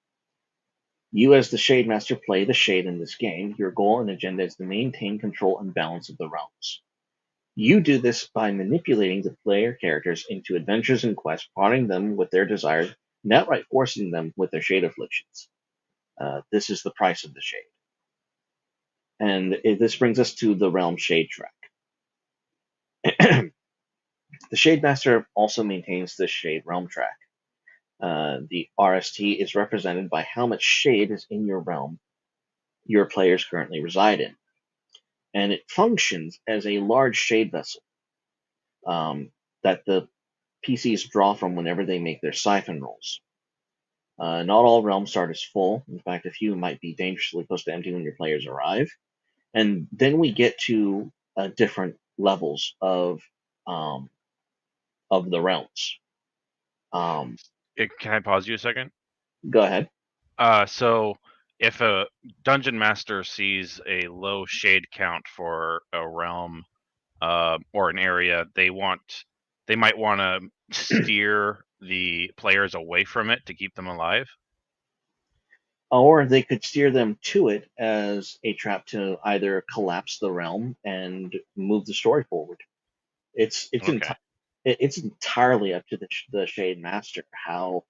You, as the Shade Master, play the Shade in this game. Your goal and agenda is to maintain control and balance of the realms. You do this by manipulating the player characters into adventures and quests, prodding them with their desires, and outright forcing them with their shade afflictions. This is the price of the Shade. And this brings us to the Realm Shade track. The Shade Master also maintains the Shade Realm track. The RST is represented by how much shade is in your realm your players currently reside in, and it functions as a large shade vessel that the PCs draw from whenever they make their siphon rolls. Not all realms start as full. In fact, a few might be dangerously close to empty when your players arrive. And then we get to different levels um, of the realms. Can I pause you a second? Go ahead. So if a dungeon master sees a low shade count for a realm or an area, they might want to steer the players away from it to keep them alive. Or they could steer them to it as a trap to either collapse the realm and move the story forward. It's it's Okay. enti- it's entirely up to the Shade Master how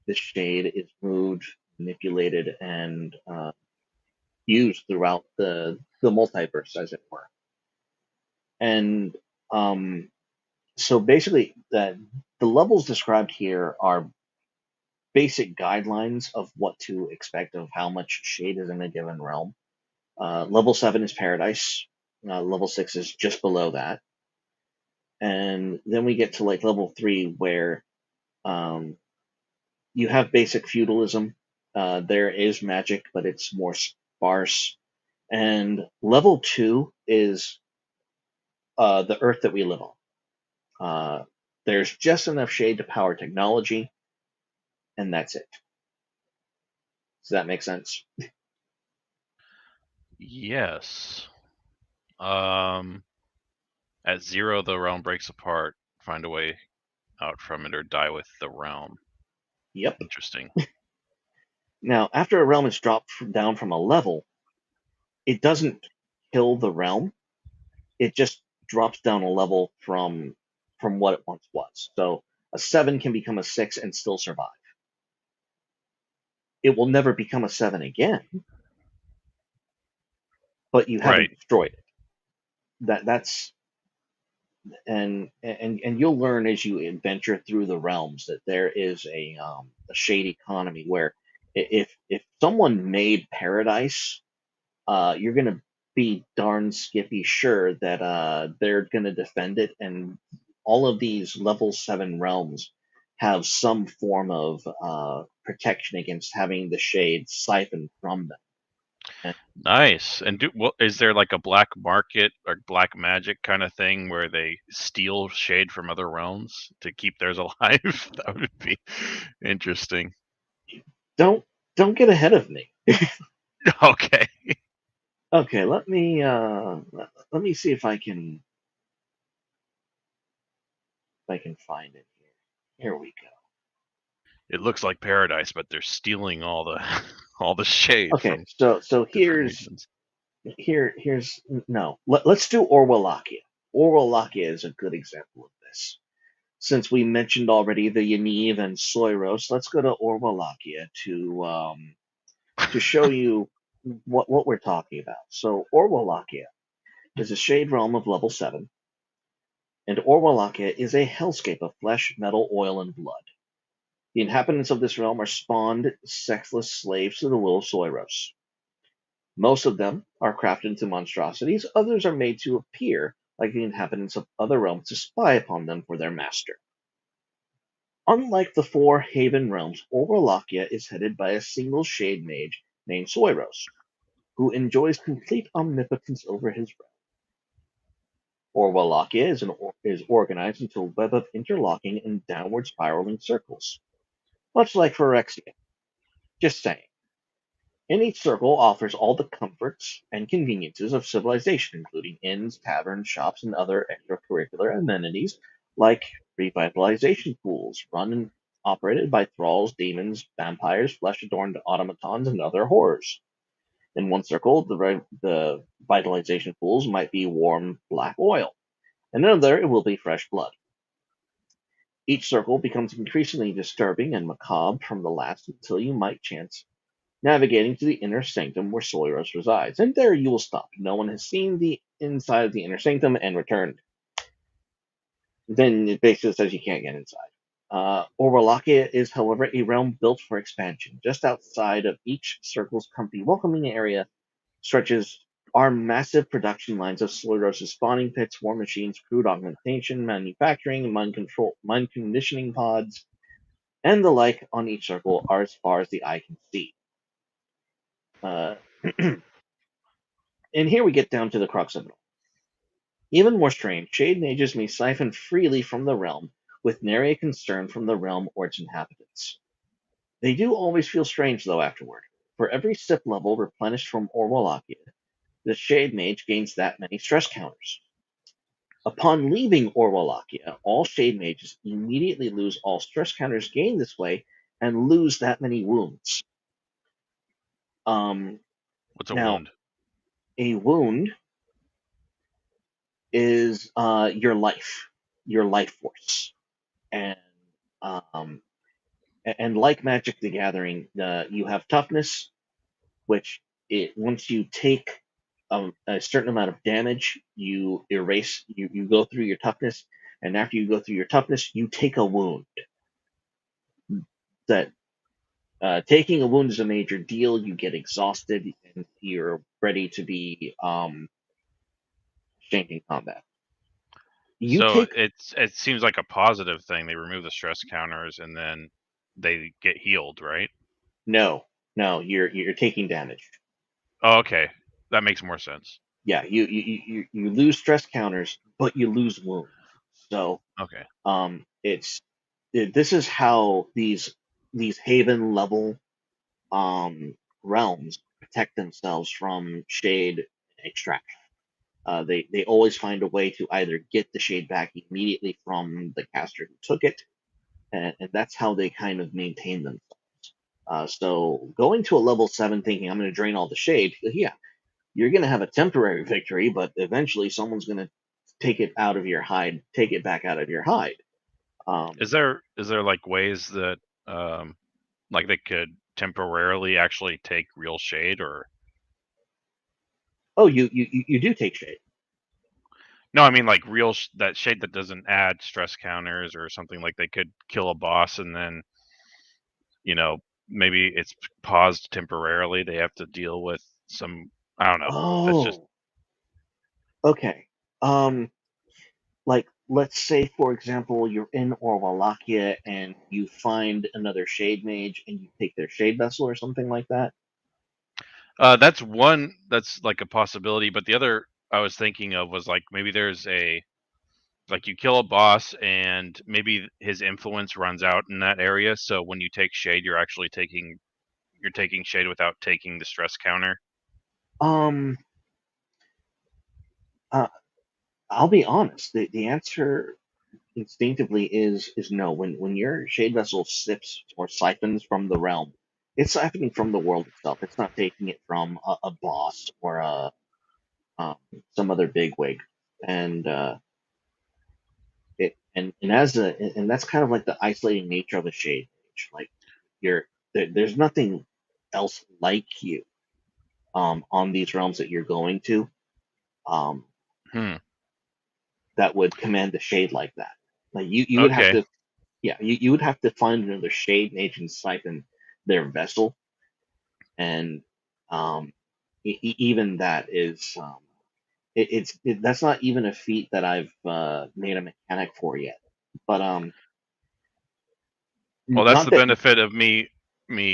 the Shade is moved, manipulated, and used throughout the multiverse, as it were. And so basically, the levels described here are basic guidelines of what to expect of how much shade is in a given realm. Level 7 is Paradise. Level 6 is just below that. And then we get to like level 3, where um, you have basic feudalism. There is magic, but it's more sparse. And level 2 is the Earth that we live on. There's just enough shade to power technology, and that's it. Does that make sense? Yes. At 0, the realm breaks apart. Find a way out from it or die with the realm. Yep. Interesting. Now, after a realm is dropped down from a level, it doesn't kill the realm. It just drops down a level from what it once was. So a 7 can become a 6 and still survive. It will never become a 7 again, but you haven't Right. destroyed it. That's and you'll learn as you adventure through the realms that there is a shade economy where if someone made paradise, you're gonna be darn skippy sure that they're gonna defend it, and all of these level 7 realms have some form of protection against having the shade siphoned from them. And Nice. And is there like a black market or black magic kind of thing where they steal shade from other realms to keep theirs alive? That would be interesting. don't don't get ahead of me. Okay. Okay, let me see if I can find it here. Here we go. It looks like paradise, but they're stealing all the all the shade Okay, from so different here's regions. here's no. Let's do Orwalakia. Orwalakia is a good example of this. Since we mentioned already the Yaniv and Soiros, let's go to Orwalakia to show you what we're talking about. So Orwalakia is a shade realm of level 7, and Orwalakia is a hellscape of flesh, metal, oil, and blood. The inhabitants of this realm are spawned sexless slaves to the will of Soiros. Most of them are crafted into monstrosities, others are made to appear like the inhabitants of other realms to spy upon them for their master. Unlike the four Haven realms, Orwalakia is headed by a single shade mage named Soiros, who enjoys complete omnipotence over his realm. Orwalakia is organized into a web of interlocking and downward spiraling circles, much like Phyrexia. Just saying. And each circle offers all the comforts and conveniences of civilization, including inns, taverns, shops, and other extracurricular amenities like revitalization pools, run and operated by thralls, demons, vampires, flesh-adorned automatons, and other horrors. In one circle, the vitalization pools might be warm black oil. In another, it will be fresh blood. Each circle becomes increasingly disturbing and macabre from the last until you might chance navigating to the inner sanctum where Soiros resides, and there you will stop. No one has seen the inside of the inner sanctum and returned. Then it basically says you can't get inside. Orwalakia is, however, a realm built for expansion. Just outside of each circle's comfy welcoming area stretches are massive production lines of Soiros' spawning pits, war machines, crude augmentation, manufacturing, mind conditioning pods, and the like on each circle are as far as the eye can see. Uh, And here we get down to the crux of it all. Even more strange, shade mages may siphon freely from the realm, with nary a concern from the realm or its inhabitants. They do always feel strange, though, afterward. For every sip level replenished from Orwalakia, the shade mage gains that many stress counters. Upon leaving Orwalakia, all shade mages immediately lose all stress counters gained this way and lose that many wounds. Um, What's a Now, wound? a wound is your life force, and um, and like Magic the Gathering, you have toughness, which once you take a certain amount of damage, you erase you go through your toughness, and after you go through your toughness, you take a wound. That taking a wound is a major deal. You get exhausted, and you're ready to be shanked in combat. You So take it seems like a positive thing. They remove the stress counters and then they get healed, right? no, no, you're taking damage. Oh, okay. That makes more sense. Yeah, you lose stress counters, but you lose wounds. So Okay. this is how these Haven level um, realms protect themselves from shade extraction. They always find a way to either get the shade back immediately from the caster who took it, and that's how they kind of maintain themselves. So going to a level 7 thinking I'm going to drain all the shade, yeah, you're going to have a temporary victory, but eventually someone's going to take it out of your hide, take it back out of your hide. Is there like ways that like they could temporarily actually take real shade? Or Oh, you do take shade. no, I mean like real that shade that doesn't add stress counters or something. Like they could kill a boss and then, you know, maybe it's paused temporarily. They have to deal with some, I don't know. That's just Oh, okay. Um, like let's say for example you're in Orwalakia and you find another shade mage and you take their shade vessel or something like that. that's one that's like a possibility, but the other I was thinking of was like maybe there's a like you kill a boss and maybe his influence runs out in that area, so when you take shade you're taking shade without taking the stress counter. Um, uh, I'll be honest. The answer instinctively is no. When your shade vessel sips or siphons from the realm, it's siphoning from the world itself. It's not taking it from a boss or um, some other bigwig. And and as a and that's kind of like the isolating nature of a shade mage. Like there's nothing else like you on these realms that you're going to um Hmm. that would command the shade like that. Like you would have Okay. to, yeah, you would have to find another shade mage and siphon their vessel, and um even that is that's not even a feat that I've made a mechanic for yet. But Well, that's not the that. benefit of me,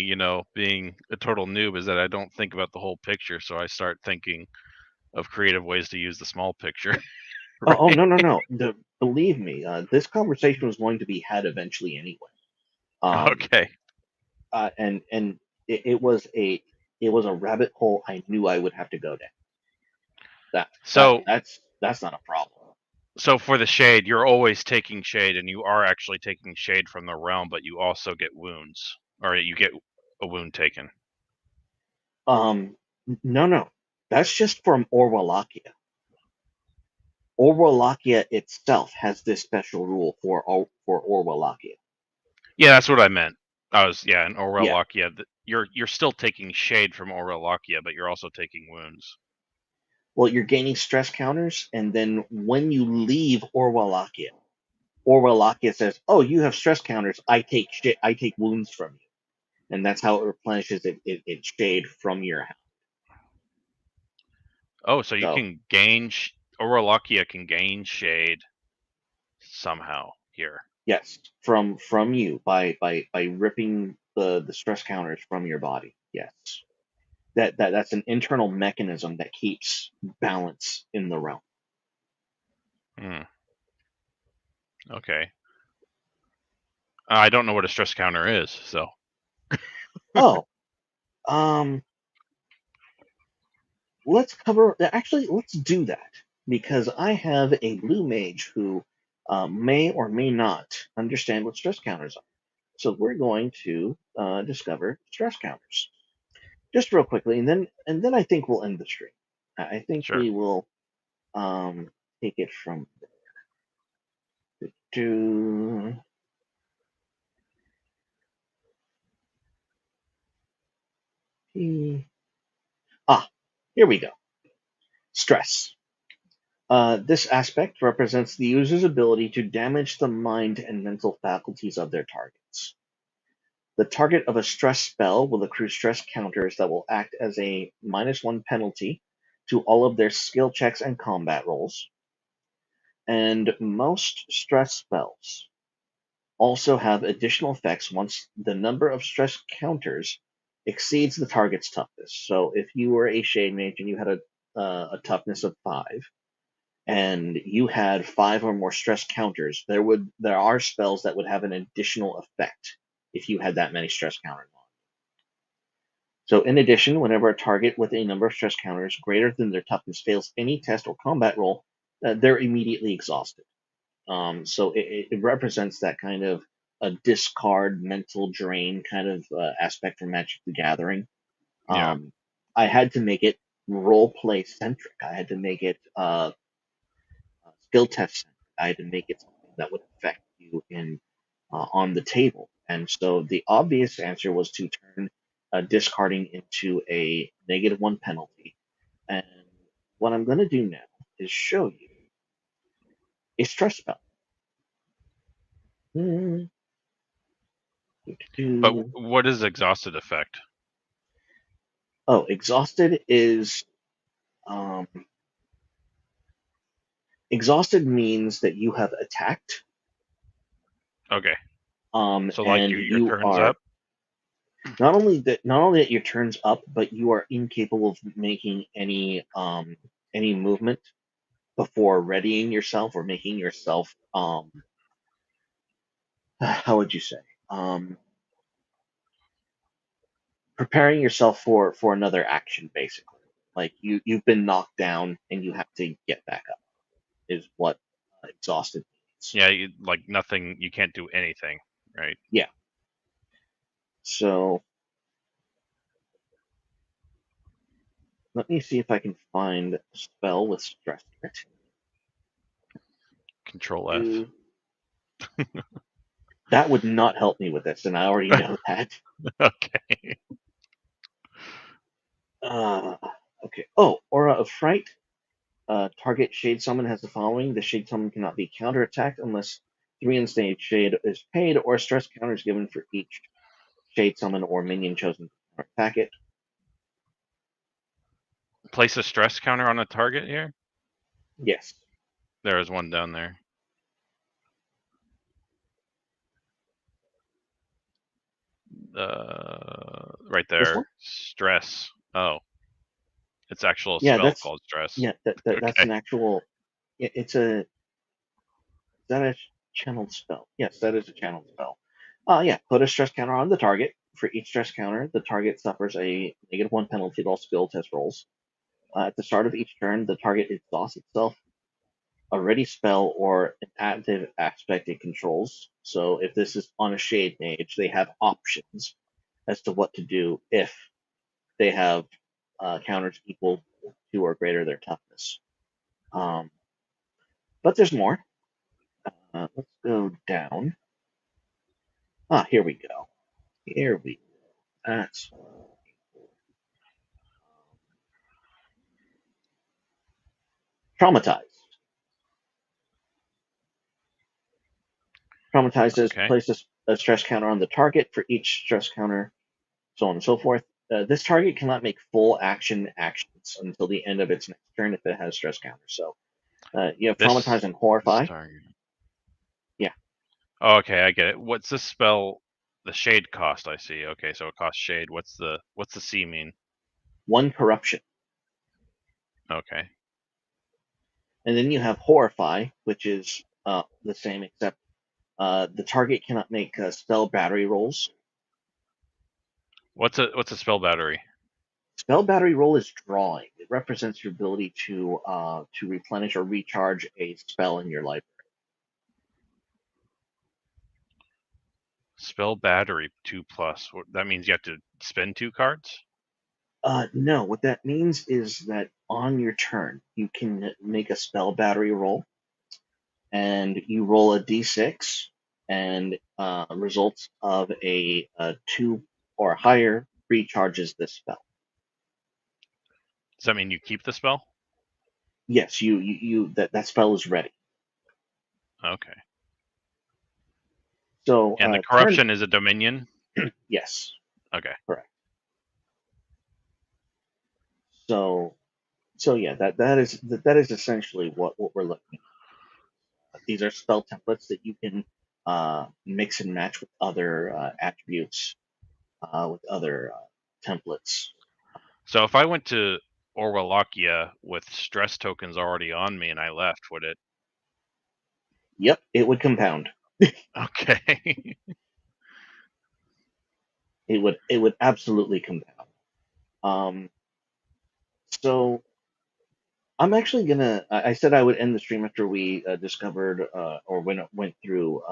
you know, being a total noob, is that I don't think about the whole picture, so I start thinking of creative ways to use the small picture. Oh, Right? no, no, no. Believe me, this conversation was going to be had eventually anyway. Um, Okay. and it was a rabbit hole I knew I would have to go down. That that So that's not a problem. so for the shade, you're always taking shade, and you are actually taking shade from the realm, but you also get wounds, or you get a wound taken. No, no, that's just from Orwalakia. Orwalakia itself has this special rule for Orwalakia. Yeah, that's what I meant. I was, yeah, in Yeah. Orwell-Lakia, you're still taking shade from Orwell-Lakia, but you're also taking wounds. Well, you're gaining stress counters, and then when you leave Orwalakia says, "Oh, you have stress counters. I take shit. I take wounds from you," and that's how it replenishes its shade from your house. Oh, so you So can gain Orwell-Lakia can gain shade somehow here. yes, from you by ripping the stress counters from your body. Yes, that's an internal mechanism that keeps balance in the realm. Hmm. Okay. I don't know what a stress counter is, so Oh, um, let's do that because I have a blue mage who may or may not understand what stress counters are. So we're going to discover stress counters just real quickly, and then I think we'll end the stream. I think sure. we will take it from to ah, here we go. Stress. This aspect represents the user's ability to damage the mind and mental faculties of their targets. The target of a stress spell will accrue stress counters that will act as a -1 penalty to all of their skill checks and combat rolls. And most stress spells also have additional effects once the number of stress counters exceeds the target's toughness. So if you were a shade mage and you had a toughness of 5, and you had 5 or more stress counters, there are spells that would have an additional effect if you had that many stress counters on. So, in addition, whenever a target with a number of stress counters greater than their toughness fails any test or combat roll, they're immediately exhausted. So it represents that kind of a discard, mental drain kind of aspect from Magic the Gathering. Yeah. I had to make it role play centric. I had to make it skill test centric. I had to make it something that would affect you in on the table. And so the obvious answer was to turn discarding into a -1 penalty. And what I'm going to do now is show you a stress spell. But what is exhausted effect? Oh, exhausted is um, exhausted means that you have attacked, Okay. So like and your you turn's are up. not only that your turn's up, but you are incapable of making any movement before readying yourself or making yourself how would you say um, preparing yourself for another action basically. Like you've been knocked down and you have to get back up is what exhausted means. Yeah, like nothing. You can't do anything, right? Yeah. So let me see if I can find a spell with stress in it. Control F. That would not help me with this, and I already know that. Okay. Uh, okay. Oh, Aura of Fright. Target Shade Summon has the following. The Shade Summon cannot be counterattacked unless 3 instant Shade is paid, or stress counter is given for each Shade Summon or minion chosen to attack it. Place a stress counter on a target here. Yes. There is one down there. Right This there. one? Stress. Oh, it's actual Yeah, spell called stress. that's Okay. an actual. It's a. Is that a channeled spell? Yes, that is a channeled spell. Yeah, put a stress counter on the target. For each stress counter, the target suffers a -1 penalty to all skill test rolls. At the start of each turn, the target exhausts itself, a ready spell, or an active aspect it controls. So if this is on a Shade Mage, they have options as to what to do if they have counters equal to or greater their toughness. Um, but there's more. Let's go down. Here we go. Here we go. That's traumatized. Traumatized is Okay. place a stress counter on the target for each stress counter, so on and so forth. This target cannot make full actions until the end of its next turn if it has stress counters. So you have This traumatize and horrify. target. Yeah, Oh, okay, I get it. What's this spell? The shade cost. I see. Okay, so it costs shade. What's the C mean? 1 corruption. Okay. And then you have horrify, which is the same except the target cannot make spell battery rolls. What's a spell battery? Spell battery roll is drawing. It represents your ability to replenish or recharge a spell in your library. Spell battery 2+. That means you have to spend 2 cards. No, what that means is that on your turn, you can make a spell battery roll, and you roll a d6, and results of a 2 or higher recharges this spell. Does that mean you keep the spell? Yes, you that spell is ready. Okay. So And the turn corruption is a dominion. yes, Okay. correct. So yeah, that is essentially what we're looking at. These are spell templates that you can mix and match with other attributes, with other templates. So if I went to Orwalakia with stress tokens already on me and I left, would it? Yep, it would compound. Okay. It would absolutely compound. Um, so I'm actually gonna. I said I would end the stream after we discovered or went through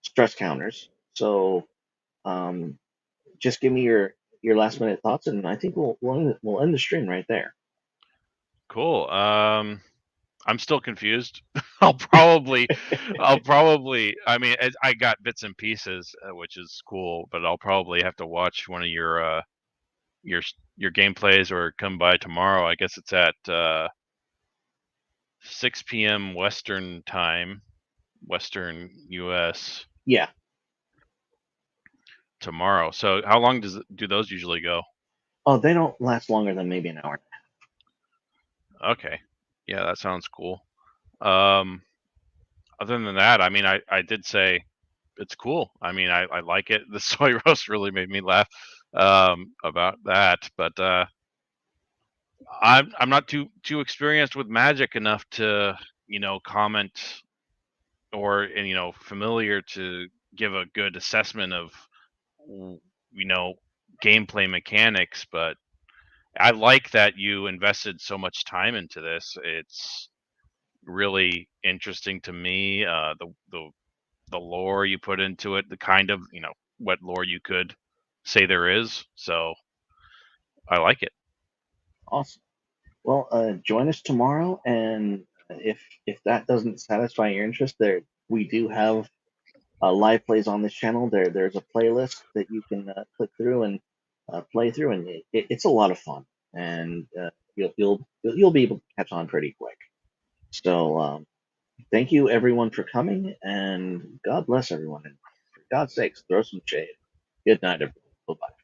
stress counters. So um, just give me your last minute thoughts, and I think we'll end the stream right there. Cool. I'm still confused. I'll probably. I mean, I got bits and pieces, which is cool, but I'll probably have to watch one of your your gameplays or come by tomorrow. I guess it's at 6 p.m. Western time, Western U.S. Yeah. tomorrow. So how long do those usually go? Oh, they don't last longer than maybe an hour. Okay, yeah, that sounds cool. Um, Other than that, I mean, I did say it's cool. I mean, I like it. The soy roast really made me laugh about that, but I'm not too experienced with Magic enough to comment or and familiar to give a good assessment of you know gameplay mechanics. But I like that you invested so much time into this. It's really interesting to me. The lore you put into it, the kind of what lore you could say there is. So I like it. Awesome. Well, join us tomorrow, and if that doesn't satisfy your interest, there we do have live plays on this channel. There's a playlist that you can click through and play through, and it's a lot of fun, and you'll be able to catch on pretty quick. So thank you everyone for coming, and God bless everyone, and for God's sakes, throw some shade. Good night, everyone. Bye bye.